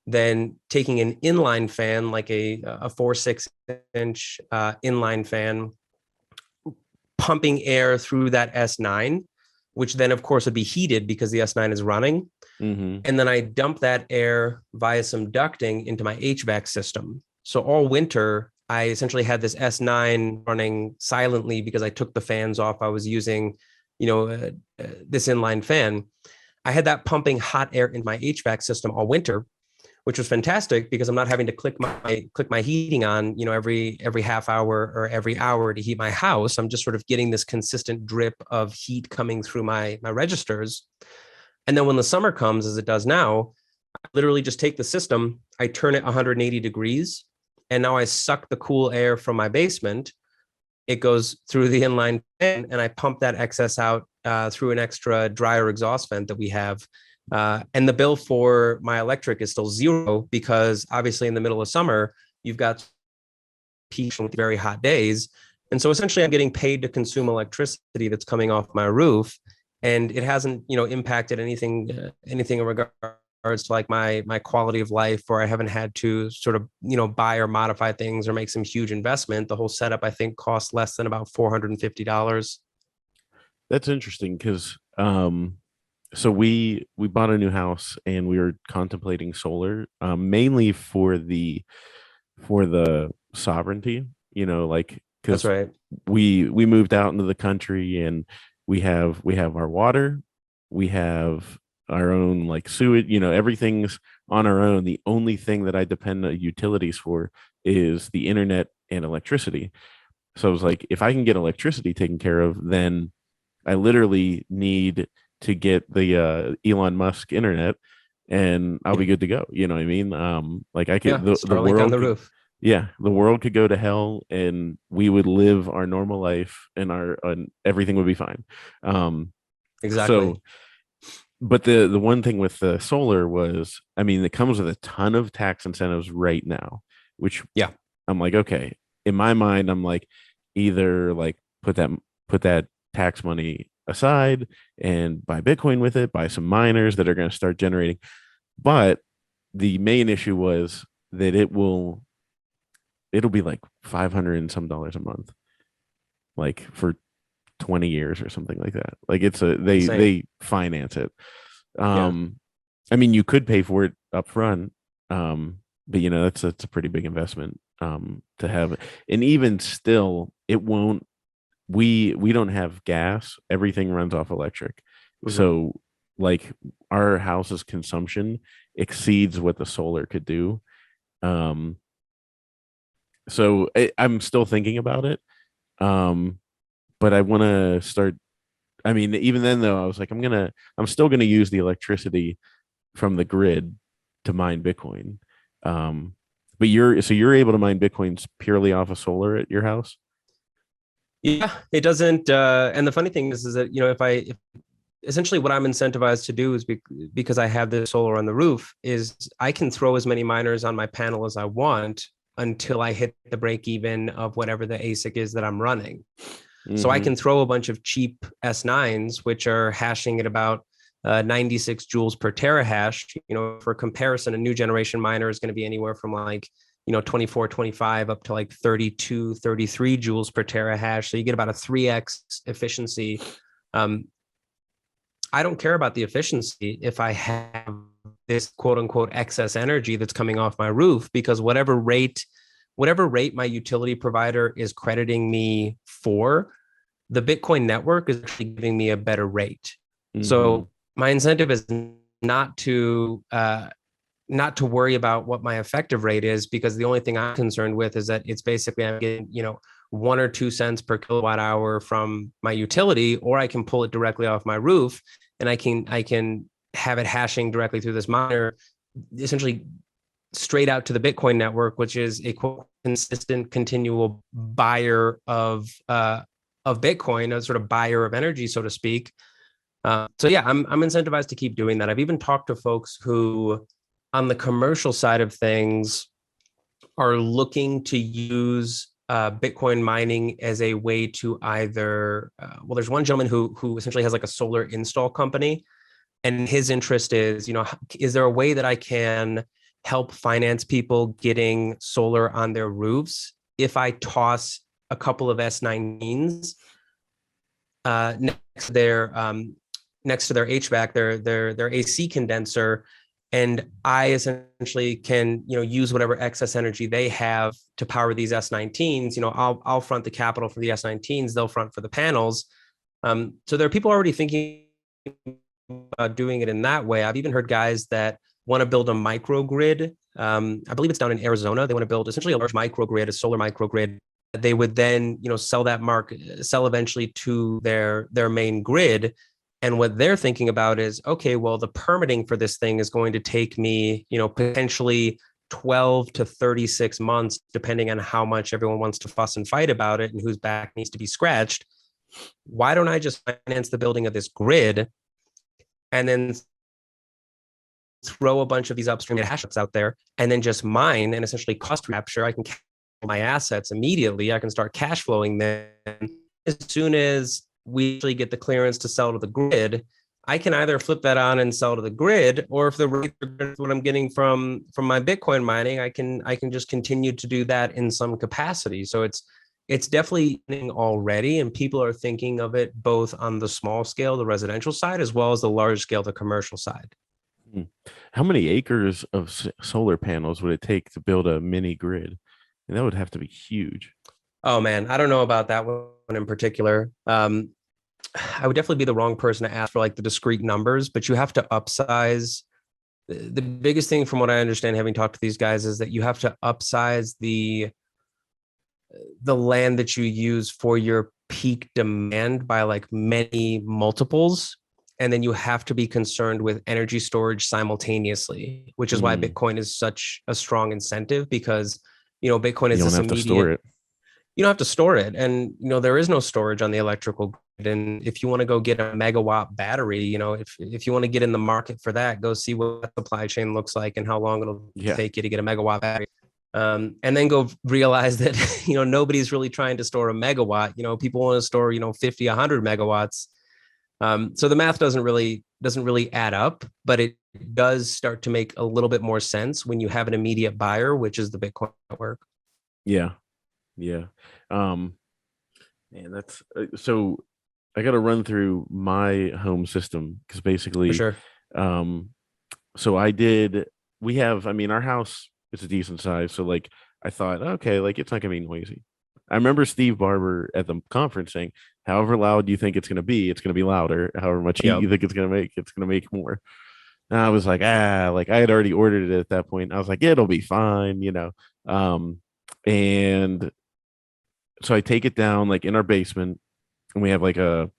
then taking an inline fan, like a 4-6 inch inline fan, pumping air through that S9, which then of course would be heated because the S9 is running.
Mm-hmm.
And then I dump that air via some ducting into my HVAC system. So all winter, I essentially had this S9 running silently because I took the fans off. I was using, this inline fan. I had that pumping hot air in my HVAC system all winter, which was fantastic because I'm not having to click my heating on, every half hour or every hour to heat my house. I'm just sort of getting this consistent drip of heat coming through my registers. And then when the summer comes, as it does now, I literally just take the system, I turn it 180 degrees, and now I suck the cool air from my basement. It goes through the inline fan, and I pump that excess out through an extra dryer exhaust vent that we have. And the bill for my electric is still zero because obviously in the middle of summer, you've got peaks with very hot days. And so essentially I'm getting paid to consume electricity that's coming off my roof. And it hasn't, impacted anything in regards to like my quality of life, or I haven't had to sort of, buy or modify things or make some huge investment. The whole setup, I think, costs less than about $450.
That's interesting because so we bought a new house and we were contemplating solar, mainly for the sovereignty, like
That's
because
right.
we moved out into the country, and we have our water, we have our own like sewage, everything's on our own. The only thing that I depend on utilities for is the internet and electricity. So I was like, if I can get electricity taken care of, then I literally need to get the Elon Musk internet, and I'll be good to go. You know what I mean? Like I
Yeah,
could the
Starlink on
world
the
could,
roof.
yeah, the world could go to hell, and we would live our normal life, and everything would be fine. Um,
Exactly.
so, but the one thing with the solar was, I mean, it comes with a ton of tax incentives right now, which
Yeah.
I'm like, okay, in my mind, I'm like, either like put that tax money aside and buy Bitcoin with it, buy some miners that are going to start generating. But the main issue was that it'll be like 500 and some dollars a month, like for 20 years or something like that. Like
Insane.
they finance it.
Yeah.
Um, I mean, you could pay for it up front, but that's a pretty big investment to have. And even still, it won't. We don't have gas. Everything runs off electric.
Mhm.
So like our house's consumption exceeds what the solar could do. Um, so I'm still thinking about it. Um, but I want to start. I mean, even then though, I was like, I'm still gonna use the electricity from the grid to mine Bitcoin. Um, but you're able to mine Bitcoins purely off of solar at your house.
Yeah, it doesn't. And the funny thing is that if essentially what I'm incentivized to do is because I have the solar on the roof, is I can throw as many miners on my panel as I want until I hit the break even of whatever the ASIC is that I'm running. So I
Mm-hmm.
can throw a bunch of cheap S9s, which are hashing at about 96 joules per terahash. For comparison, a new generation miner is going to be anywhere from like 24, 25 up to like 32, 33 joules per terahash. So you get about a 3x efficiency. Um, I don't care about the efficiency if I have this quote unquote excess energy that's coming off my roof, because whatever rate my utility provider is crediting me for, the Bitcoin network is actually giving me a better rate.
Mm-hmm.
So my incentive is not to worry about what my effective rate is, because the only thing I'm concerned with is that it's basically I'm getting 1 or 2 cents per kilowatt hour from my utility, or I can pull it directly off my roof, and I can have it hashing directly through this miner, essentially straight out to the Bitcoin network, which is a consistent, continual buyer of Bitcoin, a sort of buyer of energy, so to speak. So yeah, I'm incentivized to keep doing that. I've even talked to folks who, on the commercial side of things, are looking to use Bitcoin mining as a way to either, well, there's one gentleman who essentially has like a solar install company, and his interest is, is there a way that I can help finance people getting solar on their roofs if I toss a couple of S19s next to their HVAC, their AC condenser, and I essentially can use whatever excess energy they have to power these S19s. I'll front the capital for the S19s, they'll front for the panels. So there are people already thinking about doing it in that way. I've even heard guys that want to build a microgrid. I believe it's down in Arizona. They want to build essentially a large microgrid, a solar microgrid. They would then, sell eventually to their main grid. And what they're thinking about is, okay, well, the permitting for this thing is going to take me, potentially 12 to 36 months, depending on how much everyone wants to fuss and fight about it and whose back needs to be scratched. Why don't I just finance the building of this grid and then throw a bunch of these upstream hashes out there and then just mine and essentially cost capture? I can capture my assets immediately. I can start cash flowing them. As soon as we actually get the clearance to sell to the grid, I can either flip that on and sell to the grid, or if the rate is what I'm getting from my Bitcoin mining, I can just continue to do that in some capacity. So it's definitely already, and people are thinking of it both on the small scale, the residential side, as well as the large scale, the commercial side.
How many acres of solar panels would it take to build a mini grid? And that would have to be huge.
Oh man, I don't know about that one in particular. I would definitely be the wrong person to ask for like the discrete numbers, but you have to upsize. The biggest thing from what I understand, having talked to these guys, is that you have to upsize the land that you use for your peak demand by like many multiples. And then you have to be concerned with energy storage simultaneously, which is why Bitcoin is such a strong incentive, because, Bitcoin is this immediate. Store it. You don't have to store it. And, there is no storage on the electrical grid. And if you want to go get a megawatt battery, if you want to get in the market for that, go see what the supply chain looks like and how long it'll take you to get a megawatt battery. And then go realize that, nobody's really trying to store a megawatt. People want to store, 50, 100 megawatts. So the math doesn't really add up, but it does start to make a little bit more sense when you have an immediate buyer, which is the Bitcoin network.
Yeah. Man, that's so I got to run through my home system, because basically,
for sure.
So our house is a decent size. So like, I thought, okay, like it's not gonna be noisy. I remember Steve Barber at the conference saying, however loud you think it's going to be louder. However much heat you think it's going to make more. And I was like, like I had already ordered it at that point. I was like, it'll be fine, and so I take it down like in our basement, and we have like a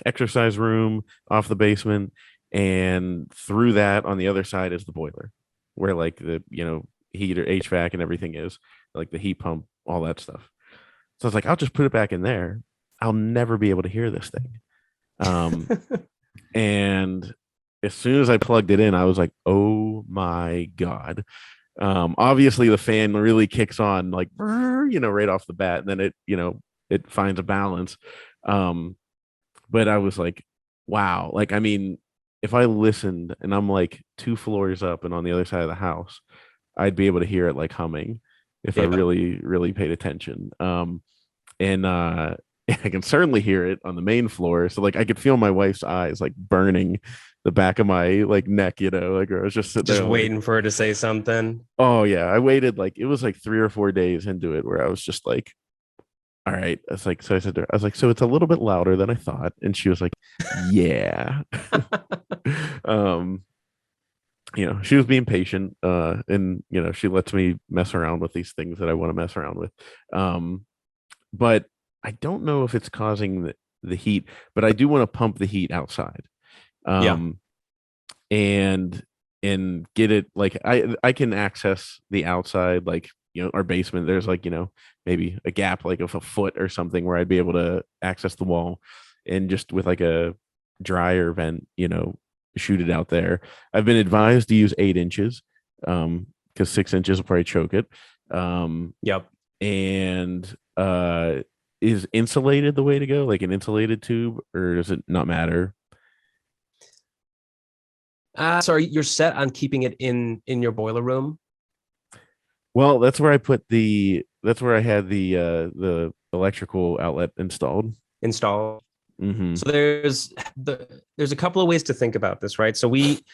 exercise room off the basement, and through that on the other side is the boiler, where like the heater, HVAC, and everything is, like the heat pump, all that stuff. So I was like, I'll just put it back in there. I'll never be able to hear this thing. And as soon as I plugged it in, I was like, oh my God. Obviously the fan really kicks on like, right off the bat. And then it finds a balance. But I was like, wow. Like, I mean, if I listened and I'm like 2 floors up and on the other side of the house, I'd be able to hear it like humming if I really, really paid attention. And I can certainly hear it on the main floor. So like I could feel my wife's eyes like burning the back of my like neck, like I was just sitting
Just
there like,
waiting for her to say something.
oh yeah. I waited like it was like 3 or 4 days into it where I was just like, all right. It's like so I said to her, I was like, so it's a little bit louder than I thought. And she was like, yeah. um, she was being patient, and she lets me mess around with these things that I want to mess around with. But I don't know if it's causing the heat, but I do want to pump the heat outside.
Yeah.
Um, and get it like I can access the outside, like our basement. There's like maybe a gap like of a foot or something where I'd be able to access the wall, and just with like a dryer vent, shoot it out there. I've been advised to use 8 inches, because 6 inches will probably choke it.
Yep.
And is insulated the way to go, like an insulated tube, or does it not matter?
Sorry, you're set on keeping it in your boiler room
Well, that's where I had the electrical outlet installed.
installed.
Mm-hmm.
So there's a couple of ways to think about this, right? So we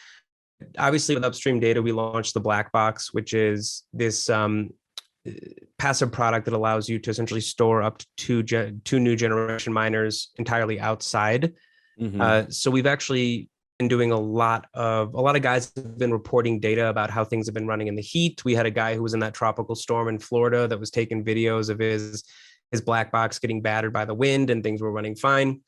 obviously with upstream data, we launched the black box, which is this passive product that allows you to essentially store up to two new generation miners entirely outside.
Mm-hmm.
So we've actually been doing a lot of guys have been reporting data about how things have been running in the heat. We had a guy who was in that tropical storm in Florida that was taking videos of his black box getting battered by the wind, and things were running fine.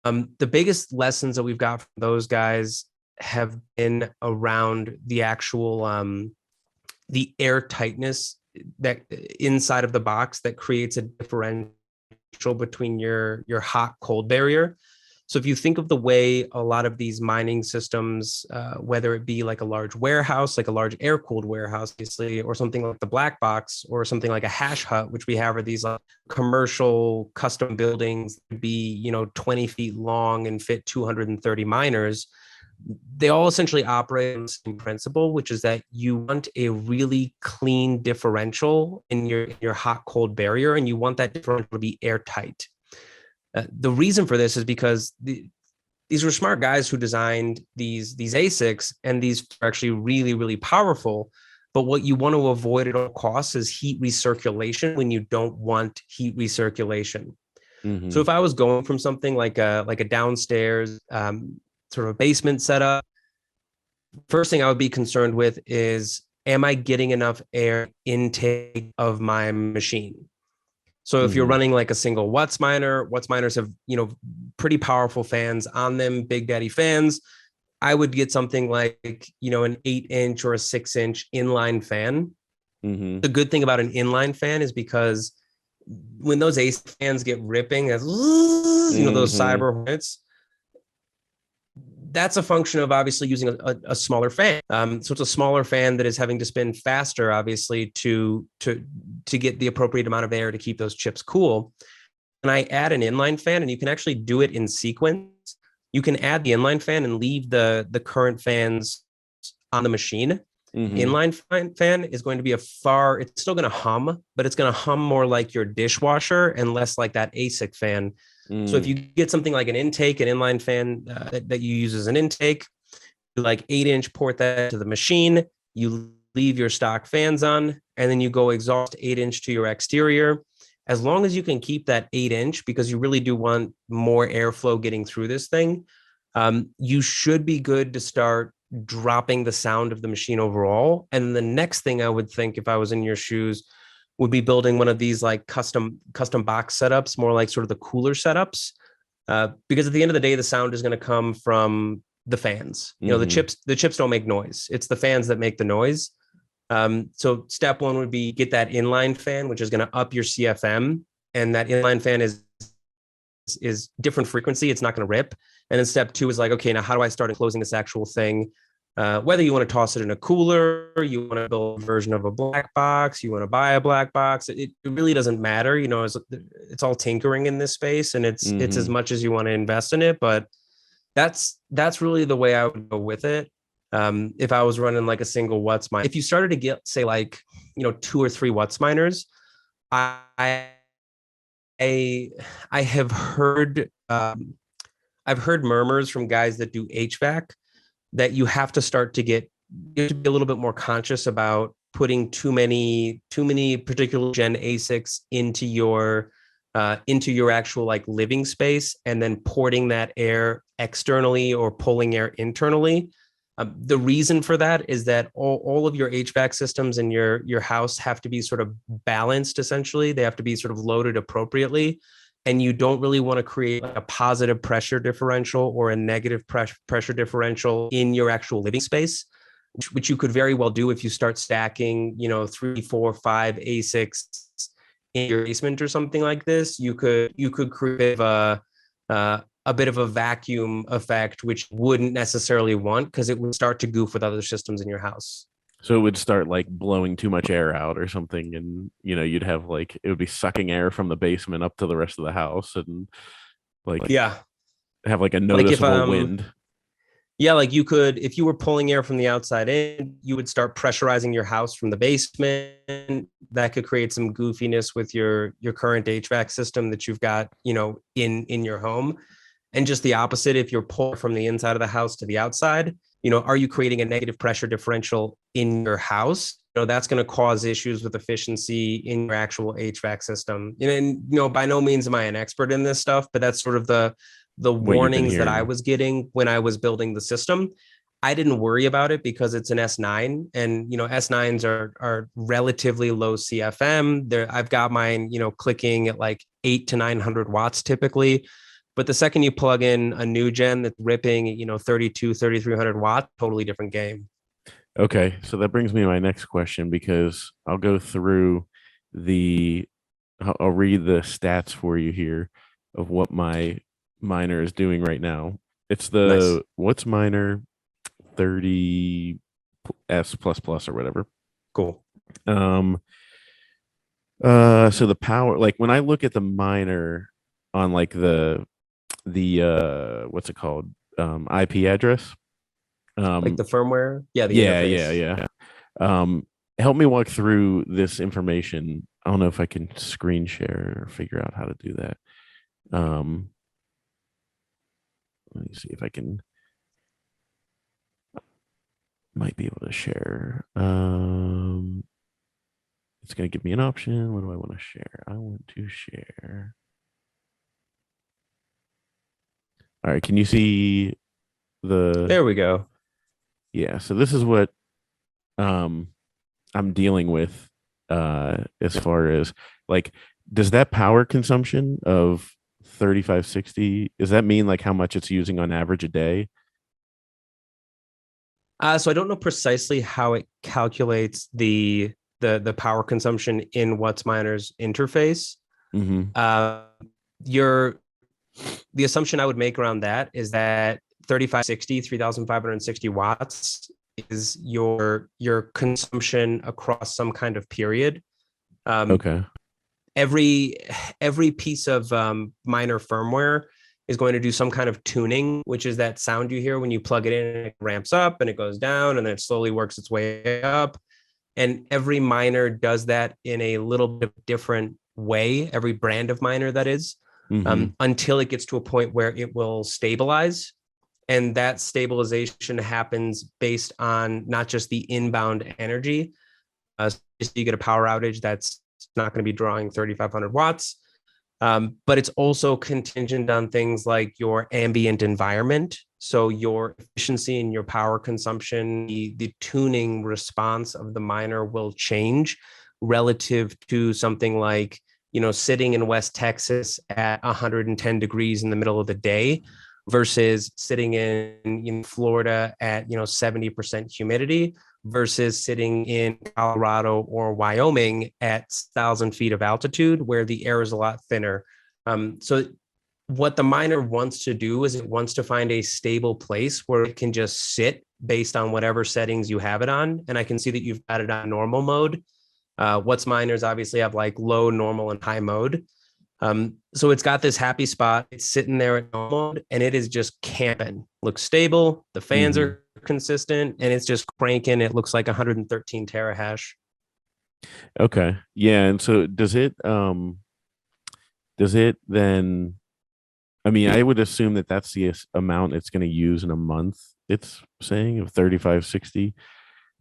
The biggest lessons that we've got from those guys have been around the actual the air tightness that inside of the box that creates a differential between your hot cold barrier. So if you think of the way a lot of these mining systems, whether it be like a large warehouse, like a large air cooled warehouse, obviously, or something like the black box, or something like a hash hut, which we have are these commercial custom buildings, be 20 feet long and fit 230 miners. They all essentially operate on the same principle, which is that you want a really clean differential in your hot cold barrier, and you want that differential to be airtight. The reason for this is because these were smart guys who designed these ASICs, and these are actually really, really powerful. But what you want to avoid at all costs is heat recirculation when you don't want heat recirculation.
Mm-hmm.
So if I was going from something like a downstairs sort of a basement setup, first thing I would be concerned with is, am I getting enough air intake of my machine? So if you're
Mm-hmm.
running like a single Watts miner, Watts miners have, pretty powerful fans on them, Big Daddy fans. I would get something like, an 8-inch or a 6-inch inline fan.
Mm-hmm.
The good thing about an inline fan is because when those AC fans get ripping, as those
Mm-hmm.
cyber hornets, that's a function of obviously using a smaller fan. So it's a smaller fan that is having to spin faster, obviously, to get the appropriate amount of air to keep those chips cool. And I add an inline fan, and you can actually do it in sequence. You can add the inline fan and leave the current fans on the machine.
Mm-hmm.
Inline fan is going to be it's still going to hum, but it's going to hum more like your dishwasher and less like that ASIC fan. So if you get something like an inline fan that you use as an intake, you like 8-inch, port that to the machine, you leave your stock fans on, and then you go exhaust 8-inch to your exterior. As long as you can keep that 8-inch, because you really do want more airflow getting through this thing, you should be good to start dropping the sound of the machine overall. And the next thing I would think, if I was in your shoes, would be building one of these like custom box setups, more like sort of the cooler setups, because at the end of the day, the sound is going to come from the fans. The chips don't make noise; it's the fans that make the noise. So step one would be get that inline fan, which is going to up your CFM, and that inline fan is different frequency. It's not going to rip. And then step two is like, okay, now how do I start enclosing this actual thing? Whether you want to toss it in a cooler, you want to build a version of a black box, you want to buy a black box, it really doesn't matter. It's all tinkering in this space, and it's as much as you want to invest in it. But that's really the way I would go with it. If I was running like a single Watts mine, if you started to get, say, like 2 or 3 Watts miners, I I I have heard I've heard murmurs from guys that do HVAC that you have to start to get you have to be a little bit more conscious about putting too many particular gen ASICs into your actual like living space and then porting that air externally or pulling air internally. The reason for that is that all of your HVAC systems in your house have to be sort of balanced. Essentially, they have to be sort of loaded appropriately, and you don't really want to create like a positive pressure differential or a negative pressure differential in your actual living space, which you could very well do if you start stacking, 3, 4, 5 ASICs in your basement or something like this. You could create a bit of a vacuum effect, which wouldn't necessarily want because it would start to goof with other systems in your house.
So it would start like blowing too much air out or something, and you'd have like it would be sucking air from the basement up to the rest of the house, and like
Yeah,
have like a
like if
noticeable wind.
yeah, like you could, if you were pulling air from the outside in, you would start pressurizing your house from the basement. That could create some goofiness with your current HVAC system that you've got, in your home. And just the opposite, if you're pulling from the inside of the house to the outside, are you creating a negative pressure differential in your house? That's going to cause issues with efficiency in your actual HVAC system. And by no means am I an expert in this stuff, but that's sort of the
What you've been
warnings that I
hearing.
was getting when I was building the system. I didn't worry about it because it's an S9, and S9s are relatively low CFM. There, I've got mine, clicking at like 8 to 900 watts typically. But the second you plug in a new gen that's ripping, 32, 3,300 watts, totally different game.
Okay, so that brings me to my next question because I'll go through the I'll read the stats for you here of what my miner is doing right now. It's
Nice.
the what's miner 30 S plus plus or whatever.
Cool.
Um so the power, like when I look at the miner on like the what's it called? IP address.
Like
Um
the firmware. Yeah, the interface.
yeah. Um, help me walk through this information. I don't know if I can screen share or figure out how to do that. Um, let me see if I can. Might be able to share. It's gonna give me an option. What do I want to share? I want to share. All right. Can you see the?
There we go.
Yeah. So this is what um I'm dealing with as far as like does that power consumption of 3560, does that mean like how much it's using on average a day?
So I don't know precisely how it calculates the power consumption in What's Miner's interface.
Mm-hmm.
Uh, your the assumption I would make around that is that 3560, 3,560 watts is your consumption across some kind of period. Um,
Okay.
every every piece of miner firmware is going to do some kind of tuning, which is that sound you hear when you plug it in and it ramps up and it goes down and then it slowly works its way up. And every miner does that in a little bit different way, every brand of miner that is,
Mm-hmm.
until it gets to a point where it will stabilize. And that stabilization happens based on not just the inbound energy. So you get a power outage that's not going to be drawing 3,500 watts. But it's also contingent on things like your ambient environment. So your efficiency and your power consumption, the tuning response of the miner will change relative to something like, sitting in West Texas at 110 degrees in the middle of the day versus sitting in Florida at 70% humidity versus sitting in Colorado or Wyoming at 1,000 feet of altitude where the air is a lot thinner. So what the miner wants to do is it wants to find a stable place where it can just sit based on whatever settings you have it on. And I can see that you've got it on normal mode. What's miners obviously have like low, normal, and high mode. So it's got this happy spot. It's sitting there at normal mode and it is just camping. Looks stable. The fans
Mm-hmm.
are consistent and it's just cranking. It looks like 113 terahash.
Okay. Yeah. And so does it does it then, I mean, I would assume that that's the amount it's going to use in a month. It's saying of 3560,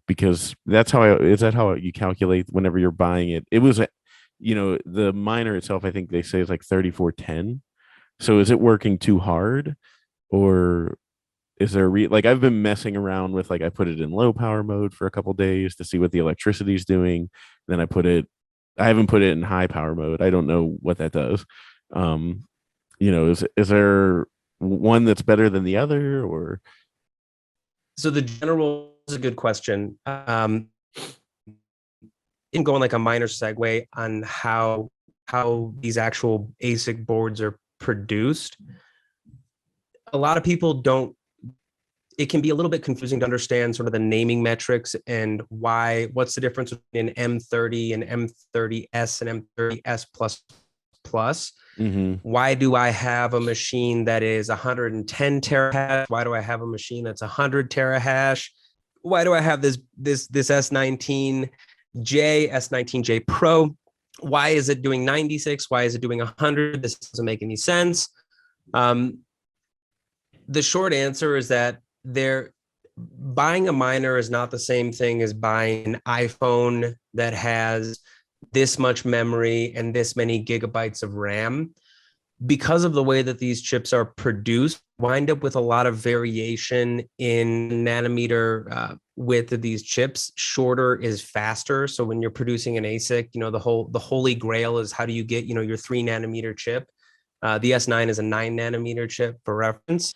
because that's how is that how you calculate whenever you're buying it? It was, the miner itself, I think they say is like 3410. So is it working too hard, or is there like I've been messing around with, like, I put it in low power mode for a couple days to see what the electricity's doing. Then I haven't put it in high power mode. I don't know what that does. Um, is there one that's better than the other, or
So the general is a good question. In going like a minor segue on how these actual ASIC boards are produced. A lot of people don't, it can be a little bit confusing to understand sort of the naming metrics and what's the difference between an M30 and M30S and M30S plus plus.
mm-hmm.
Why do I have a machine that is 110 terahash? Why do I have a machine that's 100 terahash? Why do I have this S19J, S19J Pro? Why is it doing 96? Why is it doing 100? This doesn't make any sense. The short answer is that buying a miner is not the same thing as buying an iPhone that has this much memory and this many gigabytes of RAM. Because of the way that these chips are produced, wind up with a lot of variation in nanometer width of these chips. Shorter is faster. So when you're producing an ASIC, the holy grail is how do you get, your 3 nanometer chip? The S9 is a 9 nanometer chip for reference.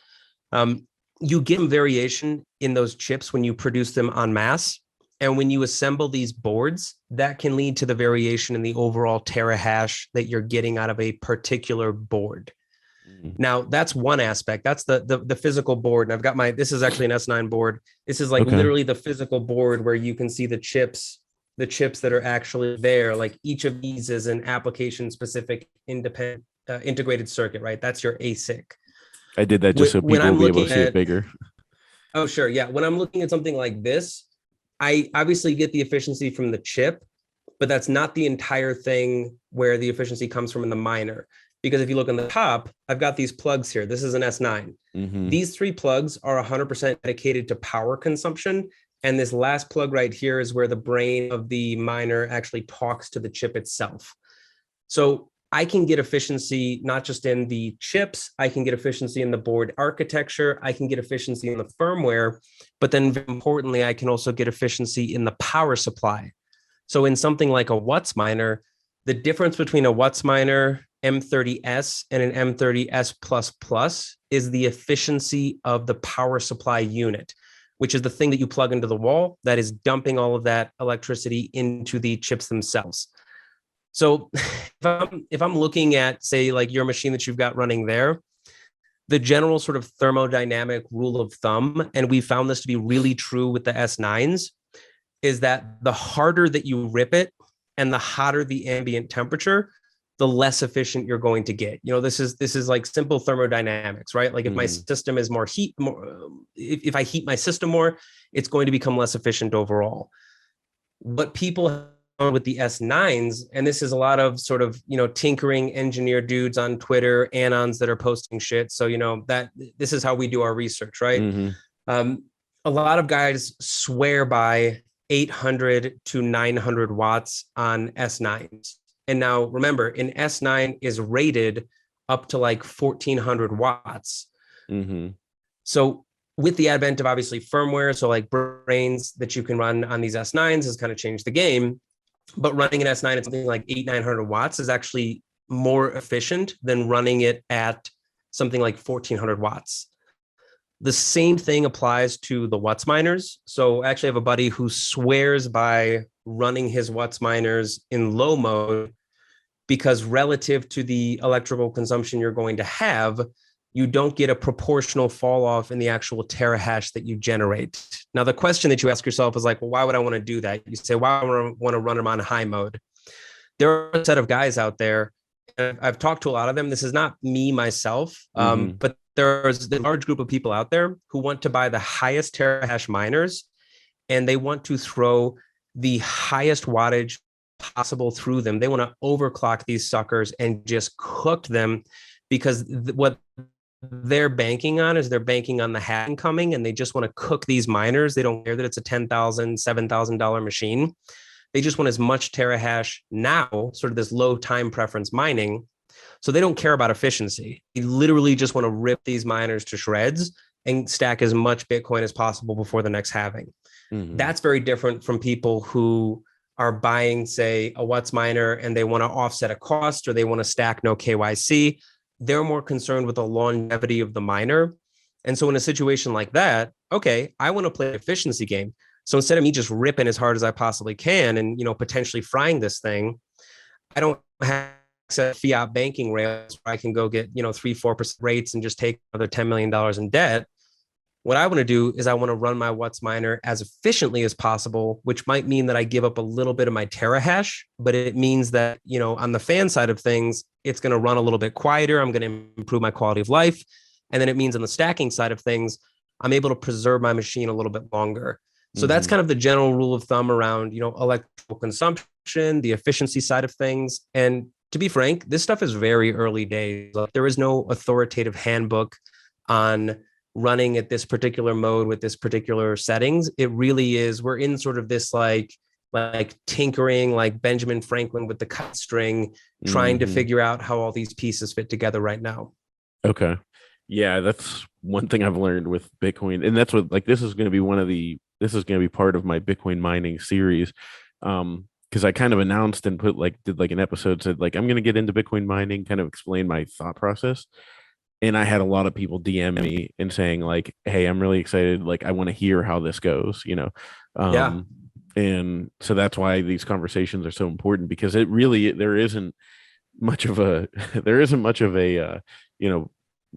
You get variation in those chips when you produce them en masse. And when you assemble these boards, that can lead to the variation in the overall terahash that you're getting out of a particular board. Mm-hmm. Now, that's one aspect. That's the physical board. And I've got this is actually an S9 board. This is like literally the physical board where you can see the chips that are actually there. Like each of these is an application specific independent integrated circuit, right? That's your ASIC.
I did that just so people will be able to see it bigger.
Oh, sure. Yeah. When I'm looking at something like this, I obviously get the efficiency from the chip, but that's not the entire thing where the efficiency comes from in the miner. Because if you look on the top, I've got these plugs here. This is an S9. Mm-hmm. These 3 plugs are 100% dedicated to power consumption. And this last plug right here is where the brain of the miner actually talks to the chip itself. So I can get efficiency not just in the chips, I can get efficiency in the board architecture, I can get efficiency in the firmware, but then very importantly, I can also get efficiency in the power supply. So in something like a Watts miner, the difference between a Watts miner M30S and an M30S++ is the efficiency of the power supply unit, which is the thing that you plug into the wall that is dumping all of that electricity into the chips themselves. So if I'm looking at, say, like your machine that you've got running there, the general sort of thermodynamic rule of thumb, and we found this to be really true with the S9s, is that the harder that you rip it and the hotter the ambient temperature, the less efficient you're going to get. This is like simple thermodynamics, right? Like if my system is if I heat my system more, it's going to become less efficient overall. What people with the S9s, and this is a lot of sort of, tinkering engineer dudes on Twitter, anons that are posting shit. So, that this is how we do our research, right? Mm-hmm. A lot of guys swear by 800 to 900 watts on S9s. And now remember, an S9 is rated up to like 1400 watts. Mm-hmm. So with the advent of obviously firmware, so like brains that you can run on these S9s has kind of changed the game. But running an S9 at something like 900 watts is actually more efficient than running it at something like 1400 watts. The same thing applies to the Watts miners. So I actually have a buddy who swears by running his Watts miners in low mode because relative to the electrical consumption you're going to have, you don't get a proportional fall off in the actual terahash that you generate. Now, the question that you ask yourself is like, well, why would I want to do that? You say, why would I want to run them on high mode? There are a set of guys out there, and I've talked to a lot of them. This is not me, myself, but there's a large group of people out there who want to buy the highest terahash miners, and they want to throw the highest wattage possible through them. They want to overclock these suckers and just cook them, because what they're banking on is they're banking on the halving coming, and they just want to cook these miners. They don't care that it's a $10,000, $7,000 machine. They just want as much terahash now, sort of this low time preference mining. So they don't care about efficiency. They literally just want to rip these miners to shreds and stack as much Bitcoin as possible before the next halving.
Mm-hmm.
That's very different from people who are buying, say, a What's miner, and they want to offset a cost, or they want to stack no KYC. They're more concerned with the longevity of the miner. And so in a situation like that, okay, I want to play an efficiency game. So instead of me just ripping as hard as I possibly can and, potentially frying this thing, I don't have access to fiat banking rails where I can go get, 3-4% rates and just take another $10 million in debt. What I want to do is I want to run my What's miner as efficiently as possible, which might mean that I give up a little bit of my terahash, but it means that, on the fan side of things, it's going to run a little bit quieter. I'm going to improve my quality of life. And then it means on the stacking side of things, I'm able to preserve my machine a little bit longer. So that's kind of the general rule of thumb around, electrical consumption, the efficiency side of things. And to be frank, this stuff is very early days. There is no authoritative handbook on running at this particular mode with this particular settings. It really is, we're in sort of this like tinkering, like Benjamin Franklin with the cut string, trying to figure out how all these pieces fit together right now.
Okay. Yeah, that's one thing I've learned with Bitcoin. And that's what, like, this is going to be part of my Bitcoin mining series. Because I kind of announced and did an episode, said like, I'm going to get into Bitcoin mining, kind of explain my thought process. And I had a lot of people DM me and saying like, hey, I'm really excited. Like, I want to hear how this goes,
Yeah.
And so that's why these conversations are so important, because there isn't much of a,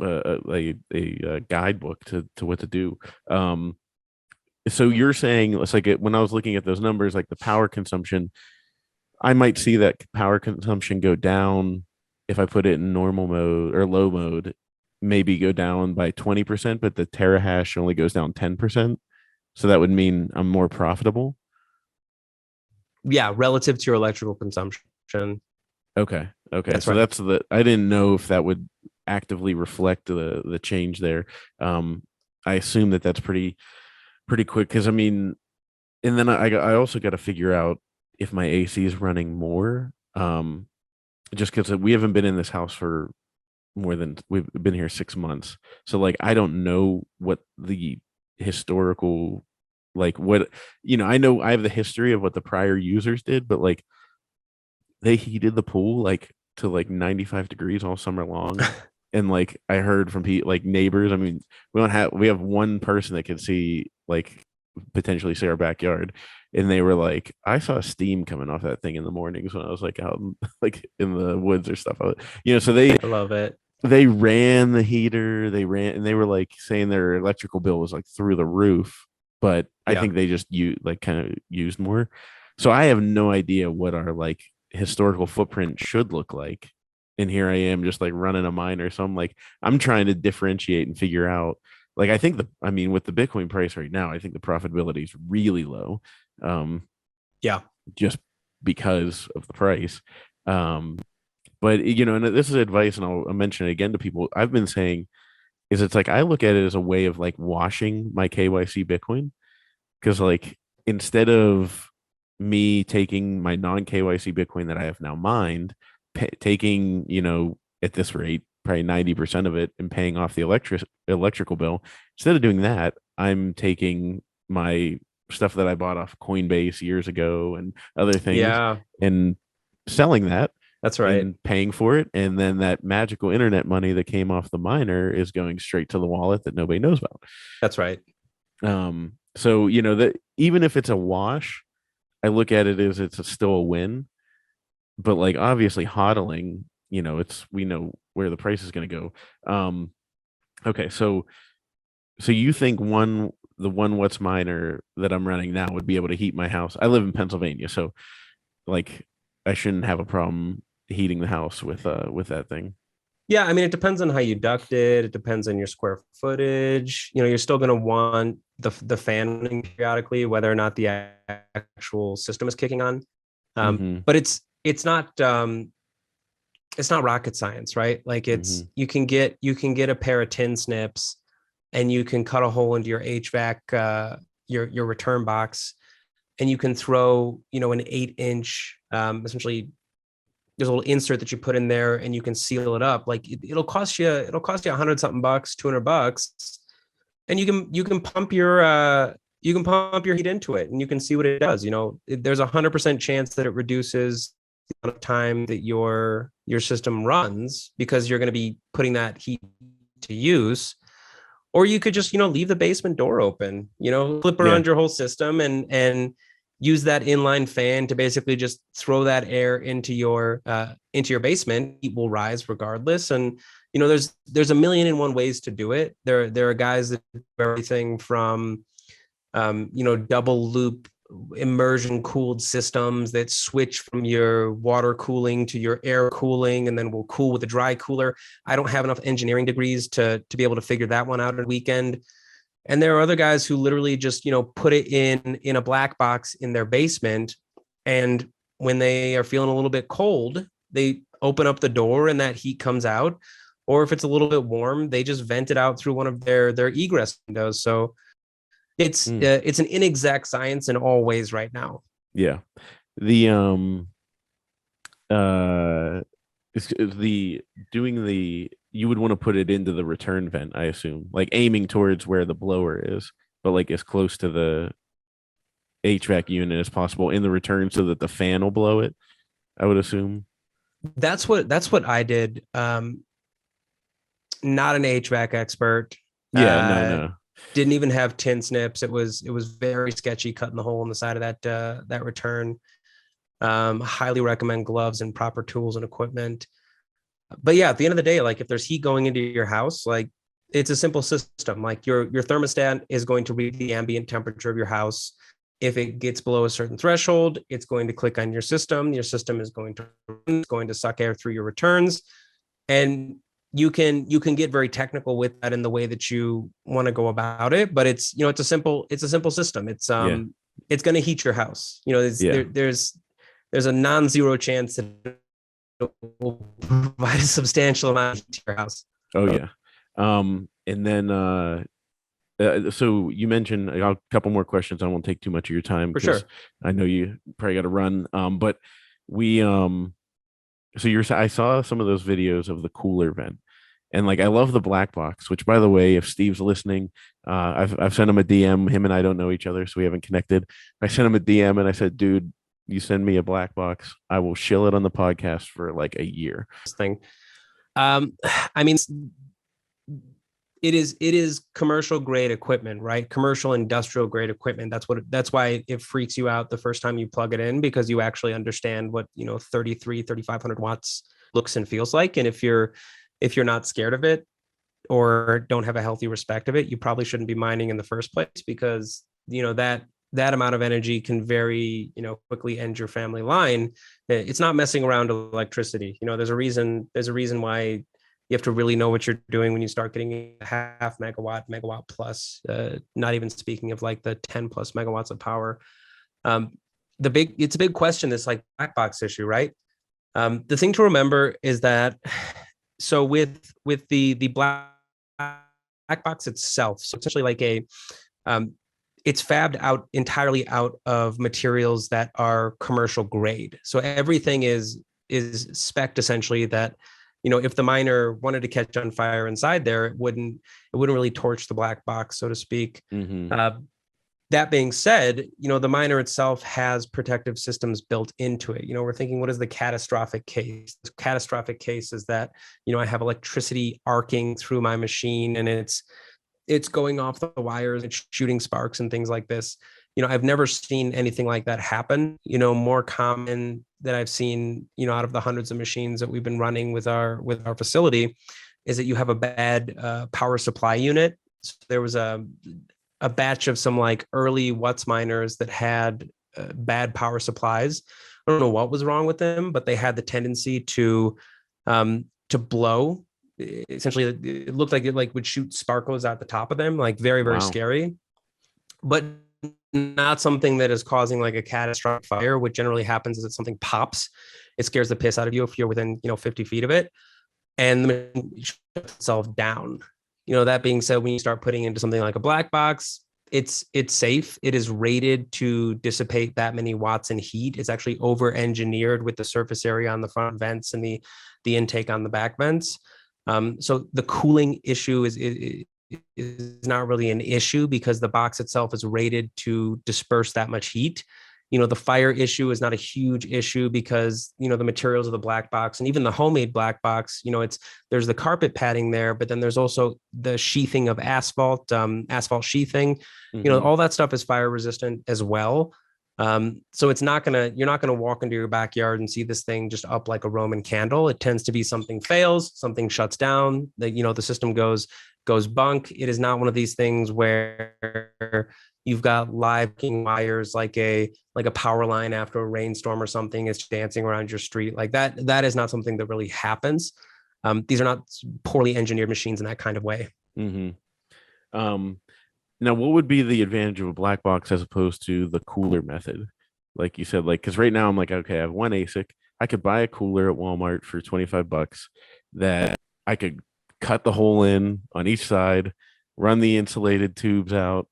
a guidebook to what to do. So you're saying it's like when I was looking at those numbers, like the power consumption, I might see that power consumption go down if I put it in normal mode or low mode, maybe go down by 20%, but the terahash only goes down 10%. So that would mean I'm more profitable.
Yeah, relative to your electrical consumption.
Okay.
That's
So
right.
I didn't know if that would actively reflect the change there. I assume that's pretty quick, because I mean, and then I also got to figure out if my AC is running more. Just because we haven't been in this house for we've been here 6 months, so like I don't know what the historical, like what, I know I have the history of what the prior users did, but like they heated the pool like to like 95 degrees all summer long. And like I heard from people, like neighbors, I mean, we have one person that could see, like, potentially see our backyard, and they were like, I saw steam coming off that thing in the mornings when I was like out like in the woods or stuff. So
I love it.
they ran the heater, and they were like saying their electrical bill was like through the roof, but I
Yeah.
think they just kind of used more. So I have no idea what our like historical footprint should look like. And here I am just like running a miner. So I'm trying to differentiate and figure out, like, I mean, with the Bitcoin price right now, I think the profitability is really low.
Yeah.
Just because of the price. But and this is advice, and I'll mention it again to people. I've been saying is it's like I look at it as a way of like washing my KYC Bitcoin, because like instead of me taking my non KYC Bitcoin that I have now mined, taking at this rate probably 90% of it and paying off the electrical bill, instead of doing that, I'm taking my stuff that I bought off Coinbase years ago and other things
Yeah.
and selling that
That's right.
and paying for it, and then that magical internet money that came off the miner is going straight to the wallet that nobody knows about.
That's right.
So that even if it's a wash, I look at it as still a win. But like obviously hodling, we know where the price is going to go. Okay, so you think the one What's miner that I'm running now would be able to heat my house? I live in Pennsylvania, so like I shouldn't have a problem heating the house with that thing.
Yeah, I mean, it depends on how you duct it. It depends on your square footage. You're still going to want the fan running periodically, whether or not the actual system is kicking on.
Mm-hmm.
But it's not rocket science, right? Like
Mm-hmm.
you can get a pair of tin snips and you can cut a hole into your HVAC, your return box, and you can throw, an 8-inch, essentially there's a little insert that you put in there and you can seal it up. Like it'll cost you $100 something bucks, $200, and you can pump your heat into it and you can see what it does. There's 100% chance that it reduces the amount of time that your system runs because you're going to be putting that heat to use. Or you could just, leave the basement door open, flip
Yeah.
around your whole system and use that inline fan to basically just throw that air into your basement. Heat will rise regardless. And there's a million and one ways to do it. There are guys that do everything from double loop immersion cooled systems that switch from your water cooling to your air cooling and then will cool with a dry cooler. I don't have enough engineering degrees to be able to figure that one out on a weekend. And there are other guys who literally just, put it in a black box in their basement. And when they are feeling a little bit cold, they open up the door and that heat comes out. Or if it's a little bit warm, they just vent it out through one of their egress windows. So
Mm.
it's an inexact science in all ways right now.
Yeah. The uh it's the doing the you would want to put it into the return vent, I assume, like aiming towards where the blower is, but like as close to the HVAC unit as possible in the return so that the fan will blow it, I would assume.
That's what I did. Not an HVAC expert.
Yeah, no,
Uh,
no.
didn't even have tin snips. It was very sketchy cutting the hole in the side of that return. Highly recommend gloves and proper tools and equipment. But yeah, at the end of the day, like if there's heat going into your house, like it's a simple system. Like your thermostat is going to read the ambient temperature of your house. If it gets below a certain threshold, it's going to click on your system. Your system is going to suck air through your returns, and you can get very technical with that in the way that you want to go about it. But it's a simple system.
Yeah,
It's going to heat your house.
yeah.
There's a non-zero chance that will provide a substantial amount of heat to your house.
Oh yeah. And then so you mentioned a couple more questions. I won't take too much of your time
For
because
sure.
I know you probably got to run. But we so I saw some of those videos of the cooler vent, and like I love the black box. Which, by the way, if Steve's listening, I've sent him a DM. Him and I don't know each other, so we haven't connected. I sent him a DM and I said, "Dude, you send me a black box, I will shill it on the podcast for like a year."
Thing. Um, I mean, it is commercial grade equipment, right? Commercial industrial grade equipment. That's why it freaks you out the first time you plug it in, because you actually understand what 3,500 watts looks and feels like. And if you're not scared of it or don't have a healthy respect of it, you probably shouldn't be mining in the first place, because that amount of energy can very quickly end your family line. It's not messing around with electricity. There's a reason why you have to really know what you're doing when you start getting a half megawatt plus, not even speaking of like the 10 plus megawatts of power. It's a big question, this like black box issue, right? The thing to remember is that, so with the black box itself, so essentially like it's fabbed out entirely out of materials that are commercial grade. So everything is spec'd essentially that, if the miner wanted to catch on fire inside there, it wouldn't really torch the black box, so to speak.
Mm-hmm.
That being said, the miner itself has protective systems built into it. We're thinking, what is the catastrophic case? The catastrophic case is that, I have electricity arcing through my machine and it's going off the wires, it's shooting sparks and things like this. I've never seen anything like that happen. More common that I've seen, out of the hundreds of machines that we've been running with our facility, is that you have a bad power supply unit. So there was a batch of some like early Watts miners that had bad power supplies. I don't know what was wrong with them, but they had the tendency to blow. Essentially, it looked like it would shoot sparkles out the top of them, like very, very
Wow.
scary. But not something that is causing like a catastrophic fire. What generally happens is that something pops, it scares the piss out of you if you're within 50 feet of it, and the machine shuts itself down. That being said, when you start putting into something like a black box, it's safe. It is rated to dissipate that many watts in heat. It's actually over engineered with the surface area on the front vents and the intake on the back vents. So the cooling issue is not really an issue because the box itself is rated to disperse that much heat. The fire issue is not a huge issue because, the materials of the black box and even the homemade black box, there's the carpet padding there, but then there's also the sheathing of asphalt sheathing, all that stuff is fire resistant as well. So you're not gonna walk into your backyard and see this thing just up like a Roman candle. It tends to be something fails, something shuts down, the system goes bunk. It is not one of these things where you've got live wires like a power line after a rainstorm or something is dancing around your street like that. That is not something that really happens. These are not poorly engineered machines in that kind of way.
Mm-hmm. Now, what would be the advantage of a black box as opposed to the cooler method? Like you said, because right now I'm like, okay, I have one ASIC. I could buy a cooler at Walmart for $25 that I could cut the hole in on each side, run the insulated tubes out,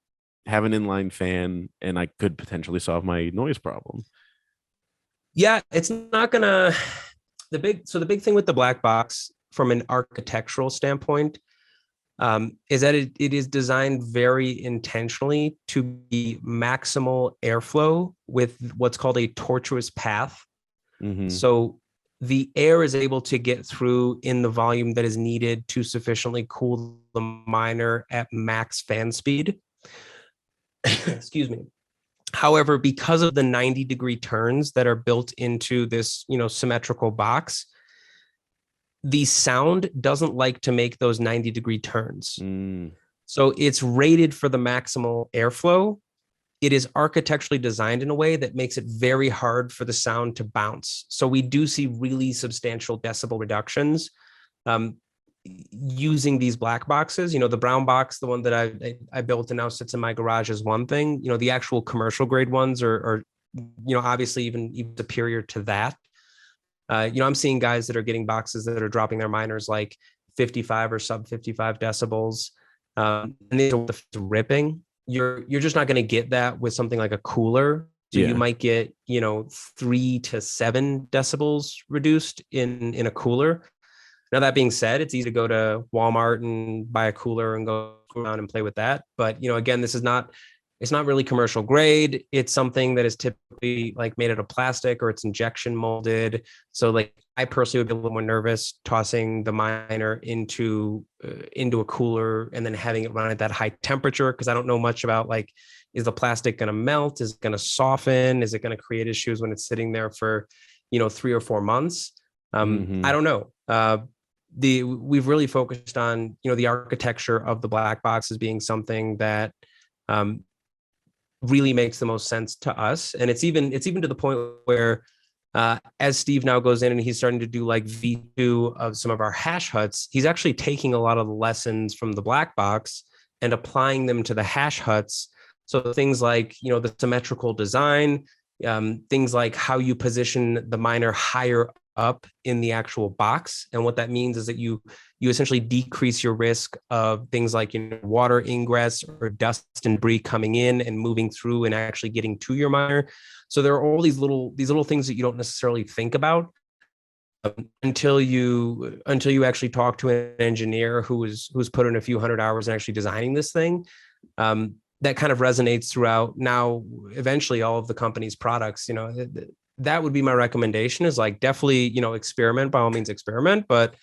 have an inline fan, and I could potentially solve my noise problem.
Yeah, it's not gonna the big thing with the black box from an architectural standpoint is that it is designed very intentionally to be maximal airflow with what's called a tortuous path.
Mm-hmm.
So the air is able to get through in the volume that is needed to sufficiently cool the miner at max fan speed. Excuse me. However, because of the 90-degree turns that are built into this, symmetrical box, the sound doesn't like to make those 90-degree turns. So it's rated for the maximal airflow. It is architecturally designed in a way that makes it very hard for the sound to bounce. So we do see really substantial decibel reductions using these black boxes. The brown box, the one that I built and now sits in my garage, is one thing. The actual commercial grade ones are obviously even superior to that. I'm seeing guys that are getting boxes that are dropping their miners like 55 or sub 55 decibels. And these are ripping. You're just not going to get that with something like a cooler. So you might get, 3 to 7 decibels reduced in a cooler. Now, that being said, it's easy to go to Walmart and buy a cooler and go around and play with that. But, again, it's not really commercial grade. It's something that is typically like made out of plastic or it's injection molded. So like I personally would be a little more nervous tossing the miner into a cooler and then having it run at that high temperature, because I don't know much about is the plastic going to melt? Is it going to soften? Is it going to create issues when it's sitting there for 3 or 4 months? I don't know. We've really focused on the architecture of the black box as being something that really makes the most sense to us. And it's even to the point where as Steve now goes in and he's starting to do like V2 of some of our hash huts, he's actually taking a lot of the lessons from the black box and applying them to the hash huts. So things like, the symmetrical design, things like how you position the miner higher up in the actual box. And what that means is that you essentially decrease your risk of things like water ingress or dust and debris coming in and moving through and actually getting to your miner. So there are all these little things that you don't necessarily think about until you actually talk to an engineer who's put in a few hundred hours in actually designing this thing. That kind of resonates throughout now eventually all of the company's products. That would be my recommendation, is like definitely, experiment, by all means experiment, but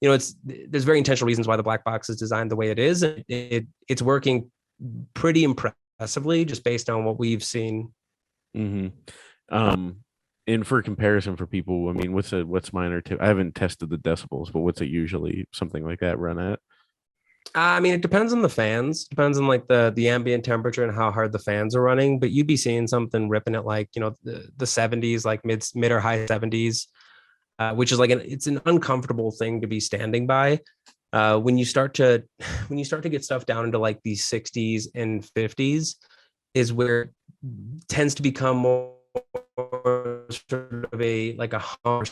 there's very intentional reasons why the black box is designed the way it is. It's working pretty impressively just based on what we've seen.
Mm-hmm. And for comparison for people, I mean, what's miner tip? I haven't tested the decibels, but what's it usually something like that run at?
I mean, it depends on the fans, depends on like the ambient temperature and how hard the fans are running, but you'd be seeing something ripping at like, the 70s, like mid or high 70s, which is like it's an uncomfortable thing to be standing by. When you start to get stuff down into like these 60s and 50s, is where it tends to become more sort of a hum,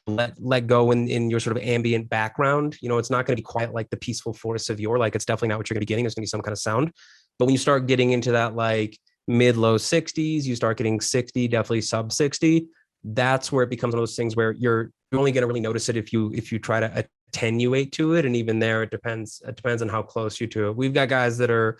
let go in your sort of ambient background. It's not going to be quiet like the peaceful forest of yore. Like, it's definitely not what you're going to be getting. There's going to be some kind of sound. But when you start getting into that like mid low 60s, you start getting 60, definitely sub 60. That's where it becomes one of those things where you're only going to really notice it if you try to attenuate to it. And even there, it depends on how close you to it. We've got guys that are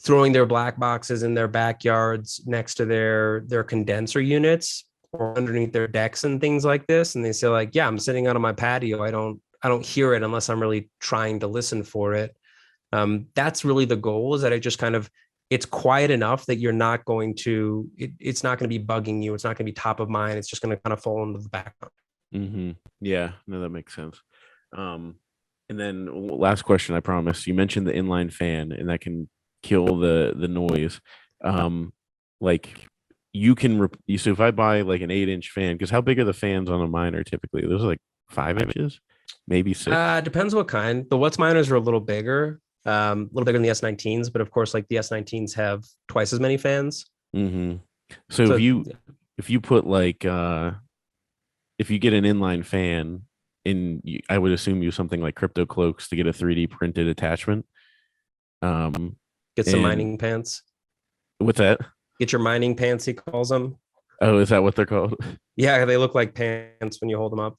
throwing their black boxes in their backyards next to their condenser units or underneath their decks and things like this. And they say like, yeah, I'm sitting out on my patio. I don't hear it unless I'm really trying to listen for it. That's really the goal, is that it just kind of, it's quiet enough that you're not going to, it's not going to be bugging you. It's not going to be top of mind. It's just going to kind of fall into the background.
Mm-hmm. Yeah, no, that makes sense. And then last question, I promise. You mentioned the inline fan, and that can kill the noise. Like you can so if I buy like an 8-inch fan, because how big are the fans on a miner typically? Those are like 5 inches, maybe 6.
Depends what kind. The What's miners are a little bigger than the S19s, but of course, like the S19s have twice as many fans.
Mm-hmm. So if you put like if you get an inline fan in, I would assume you something like Crypto Cloaks to get a 3D printed attachment.
Get some mining pants.
What's that?
Get your mining pants, he calls them.
Oh, is that what they're called?
Yeah, they look like pants when you hold them up.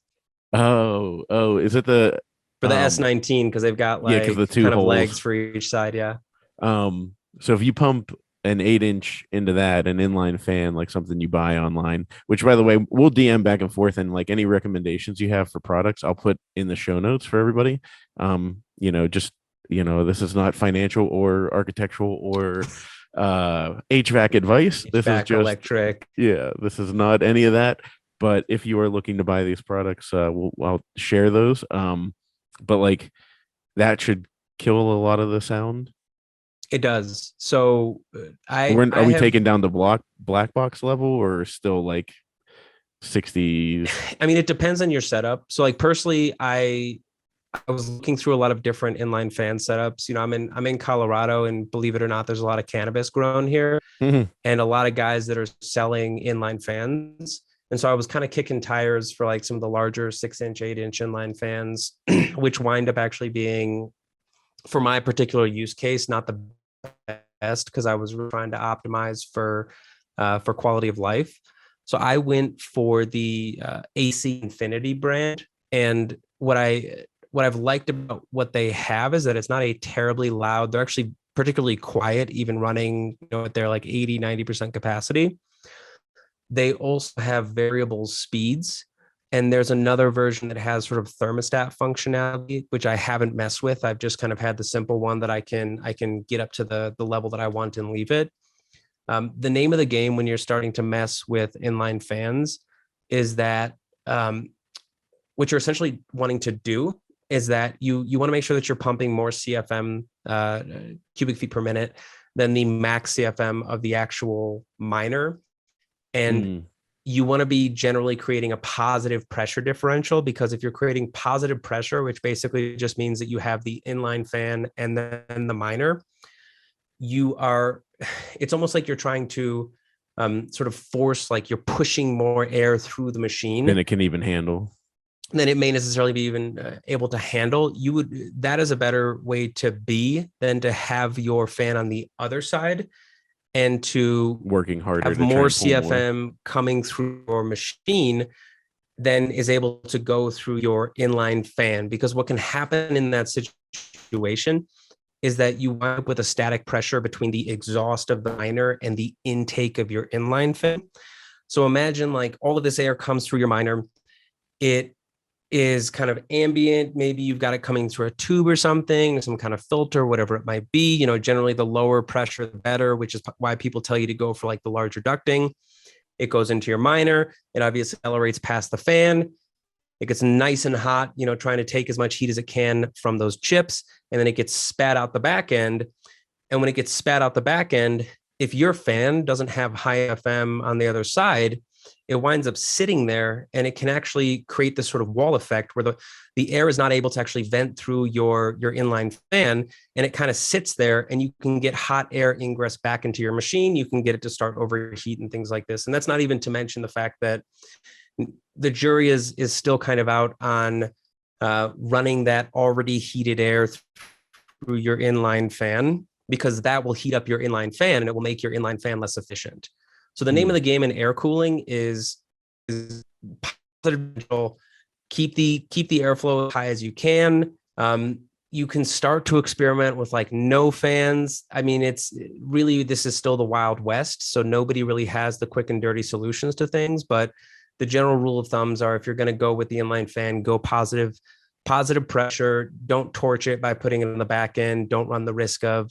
Oh, is it the
for the S19, because they've got like
the two
kind
holes.
of legs for each side. Yeah.
So if you pump an 8-inch into that, an inline fan, like something you buy online, which by the way, we'll DM back and forth, and like any recommendations you have for products, I'll put in the show notes for everybody. This is not financial or architectural or HVAC advice. This is just
electric.
Yeah, this is not any of that. But if you are looking to buy these products, I'll share those. But like that should kill a lot of the sound.
It does. So
are we taking down the black box level, or still like 60s?
I mean, it depends on your setup. So like personally, I was looking through a lot of different inline fan setups. I'm in Colorado, and believe it or not, there's a lot of cannabis grown here, and a lot of guys that are selling inline fans. And so I was kind of kicking tires for like some of the larger 6-inch, 8-inch inline fans, which wind up actually being, for my particular use case, not the best, because I was trying to optimize for quality of life. So I went for the AC Infinity brand, and what I've liked about what they have is that it's not a terribly loud. They're actually particularly quiet, even running at their like 80-90% capacity. They also have variable speeds, and there's another version that has sort of thermostat functionality, which I haven't messed with. I've just kind of had the simple one that I can get up to the level that I want and leave it. The name of the game when you're starting to mess with inline fans is that what you're essentially wanting to do is that you want to make sure that you're pumping more CFM cubic feet per minute than the max CFM of the actual miner. And you want to be generally creating a positive pressure differential, because if you're creating positive pressure, which basically just means that you have the inline fan and then the miner, it's almost like you're trying to sort of force, like you're pushing more air through the machine
than it can even handle.
Then it may necessarily be even able to handle. That is a better way to be than to have your fan on the other side and to
working harder,
have more CFM coming through your machine than is able to go through your inline fan. Because what can happen in that situation is that you wind up with a static pressure between the exhaust of the miner and the intake of your inline fan. So imagine like all of this air comes through your miner. It is kind of ambient. Maybe you've got it coming through a tube or something, some kind of filter, whatever it might be. Generally the lower pressure, the better, which is why people tell you to go for like the larger ducting. It goes into your miner. It obviously accelerates past the fan. It gets nice and hot, trying to take as much heat as it can from those chips. And then it gets spat out the back end. And when it gets spat out the back end, if your fan doesn't have high FM on the other side, it winds up sitting there, and it can actually create this sort of wall effect where the air is not able to actually vent through your inline fan, and it kind of sits there, and you can get hot air ingress back into your machine. You can get it to start overheat and things like this. And that's not even to mention the fact that the jury is still kind of out on running that already heated air through your inline fan, because that will heat up your inline fan and it will make your inline fan less efficient. So the name of the game in air cooling is positive. Keep the airflow as high as you can. You can start to experiment with like no fans. I mean, it's really, this is still the Wild West, so nobody really has the quick and dirty solutions to things. But the general rule of thumbs are, if you're going to go with the inline fan, go positive pressure. Don't torch it by putting it on the back end. Don't run the risk of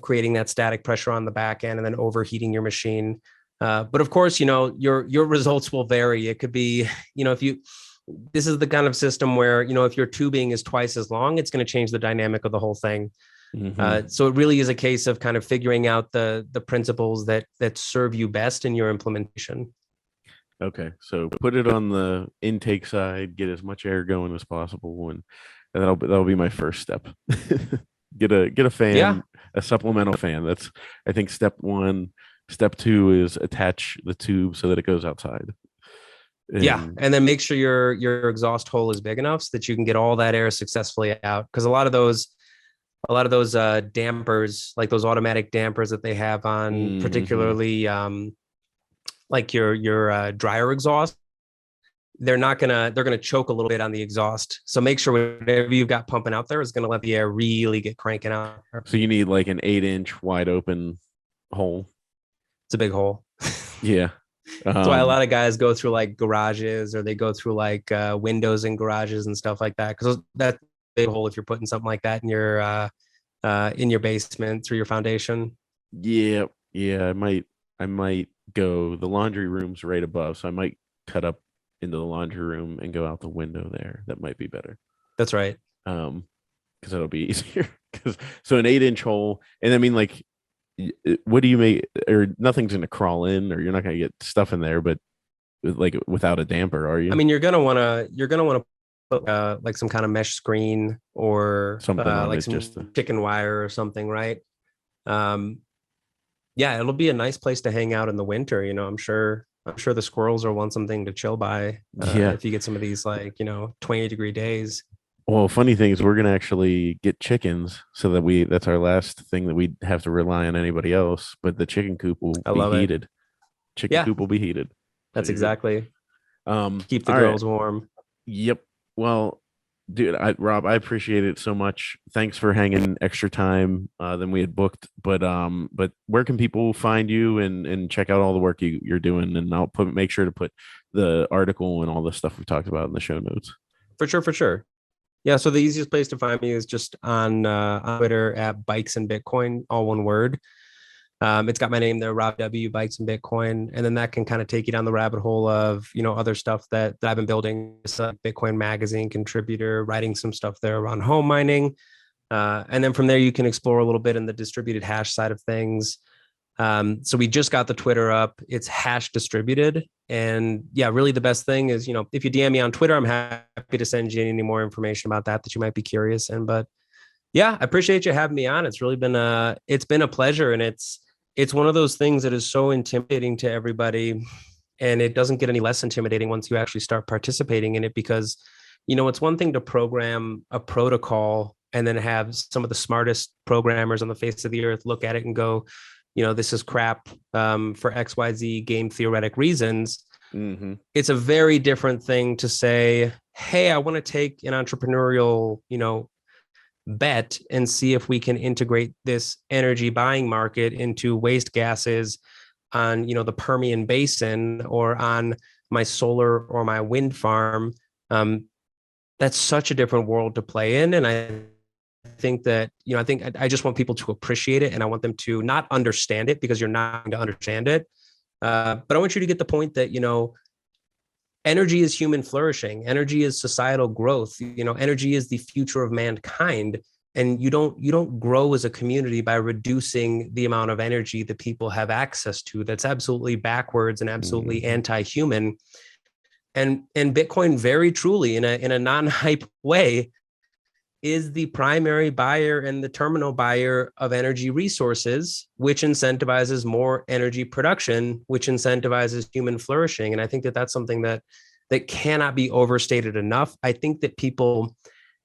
creating that static pressure on the back end and then overheating your machine. But of course, your results will vary. It could be, this is the kind of system where, if your tubing is twice as long, it's going to change the dynamic of the whole thing. So it really is a case of kind of figuring out the principles that serve you best in your implementation.
Okay, so put it on the intake side, get as much air going as possible, and that'll be my first step. Get a fan, a supplemental fan. That's, I think, step one. Step two is attach the tube so that it goes outside.
And then make sure your exhaust hole is big enough so that you can get all that air successfully out. Because a lot of those dampers, like those automatic dampers that they have on, particularly like your dryer exhaust, they're gonna choke a little bit on the exhaust. So make sure whatever you've got pumping out there is gonna let the air really get cranking out.
So you need like an 8-inch wide open hole.
It's a big hole.
Yeah.
That's why a lot of guys go through like garages, or they go through like windows in garages and stuff like that, because that's a big hole if you're putting something like that in your basement through your foundation.
Yeah. I might go, the laundry room's right above, so I might cut up into the laundry room and go out the window there. That might be better.
That's right.
Because that'll be easier. So an 8-inch hole, and I mean, like, what do you make? Or nothing's gonna crawl in, or you're not gonna get stuff in there, but like without a damper, are you?
I mean, you're gonna wanna put like some kind of mesh screen or
something
like some chicken wire or something, right? Yeah, it'll be a nice place to hang out in the winter. I'm sure the squirrels will want something to chill by. If you get some of these 28-degree days.
Well, funny thing is, we're gonna actually get chickens, so that that's our last thing that we have to rely on anybody else. But the chicken coop will be heated. Chicken coop will be heated.
That's exactly. Keep the girls warm.
Yep. Well, dude, Rob, I appreciate it so much. Thanks for hanging extra time than we had booked. But where can people find you and check out all the work you're doing? And I'll make sure to put the article and all the stuff we talked about in the show notes.
For sure. Yeah. So the easiest place to find me is just on Twitter at Bikes and Bitcoin, all one word. It's got my name there, Rob W, Bikes and Bitcoin. And then that can kind of take you down the rabbit hole of, other stuff that I've been building. It's a Bitcoin magazine contributor, writing some stuff there around home mining. And then from there, you can explore a little bit in the distributed hash side of things. So we just got the Twitter up. It's hash distributed. And yeah, really the best thing is, if you DM me on Twitter, I'm happy to send you any more information about that you might be curious in. But yeah, I appreciate you having me on. It's really been a pleasure. And it's one of those things that is so intimidating to everybody, and it doesn't get any less intimidating once you actually start participating in it, because, it's one thing to program a protocol and then have some of the smartest programmers on the face of the earth look at it and go, this is crap for XYZ game theoretic reasons. Mm-hmm. It's a very different thing to say, hey, I want to take an entrepreneurial, bet and see if we can integrate this energy buying market into waste gases on, the Permian Basin or on my solar or my wind farm. That's such a different world to play in. And I think that, I just want people to appreciate it, and I want them to not understand it, because you're not going to understand it. But I want you to get the point that, energy is human flourishing. Energy is societal growth. Energy is the future of mankind. And you don't grow as a community by reducing the amount of energy that people have access to. That's absolutely backwards and absolutely
Mhm.
anti-human. And Bitcoin very truly in a non-hype way is the primary buyer and the terminal buyer of energy resources, which incentivizes more energy production, which incentivizes human flourishing. And I think that that's something that cannot be overstated enough. I think that people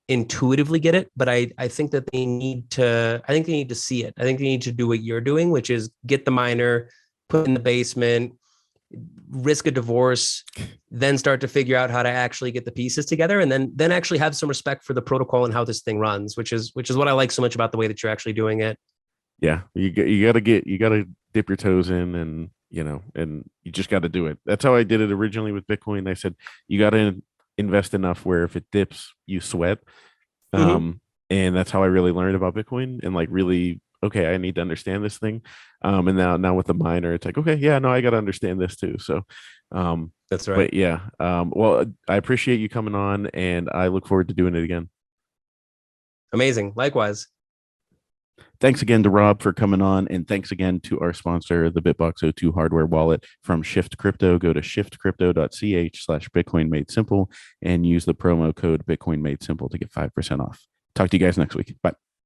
intuitively get it, but I think that I think they need to see it. I think they need to do what you're doing, which is get the miner, put in the basement, risk a divorce, then start to figure out how to actually get the pieces together, and then actually have some respect for the protocol and how this thing runs, which is what I like so much about the way that you're actually doing it.
Yeah, you gotta dip your toes in, and and you just got to do it. That's how I did it originally with Bitcoin. I said you got to invest enough where if it dips, you sweat.
Mm-hmm.
Um, and that's how I really learned about Bitcoin, and like really, okay, I need to understand this thing. And now with the miner, it's like, okay, yeah, no, I got to understand this too. So, um,
That's right.
but yeah, well, I appreciate you coming on, and I look forward to doing it again.
Amazing. Likewise.
Thanks again to Rob for coming on, and thanks again to our sponsor, the BitBox02 hardware wallet from Shift Crypto. Go to shiftcrypto.ch/Bitcoin made simple and use the promo code Bitcoin made simple to get 5% off. Talk to you guys next week. Bye.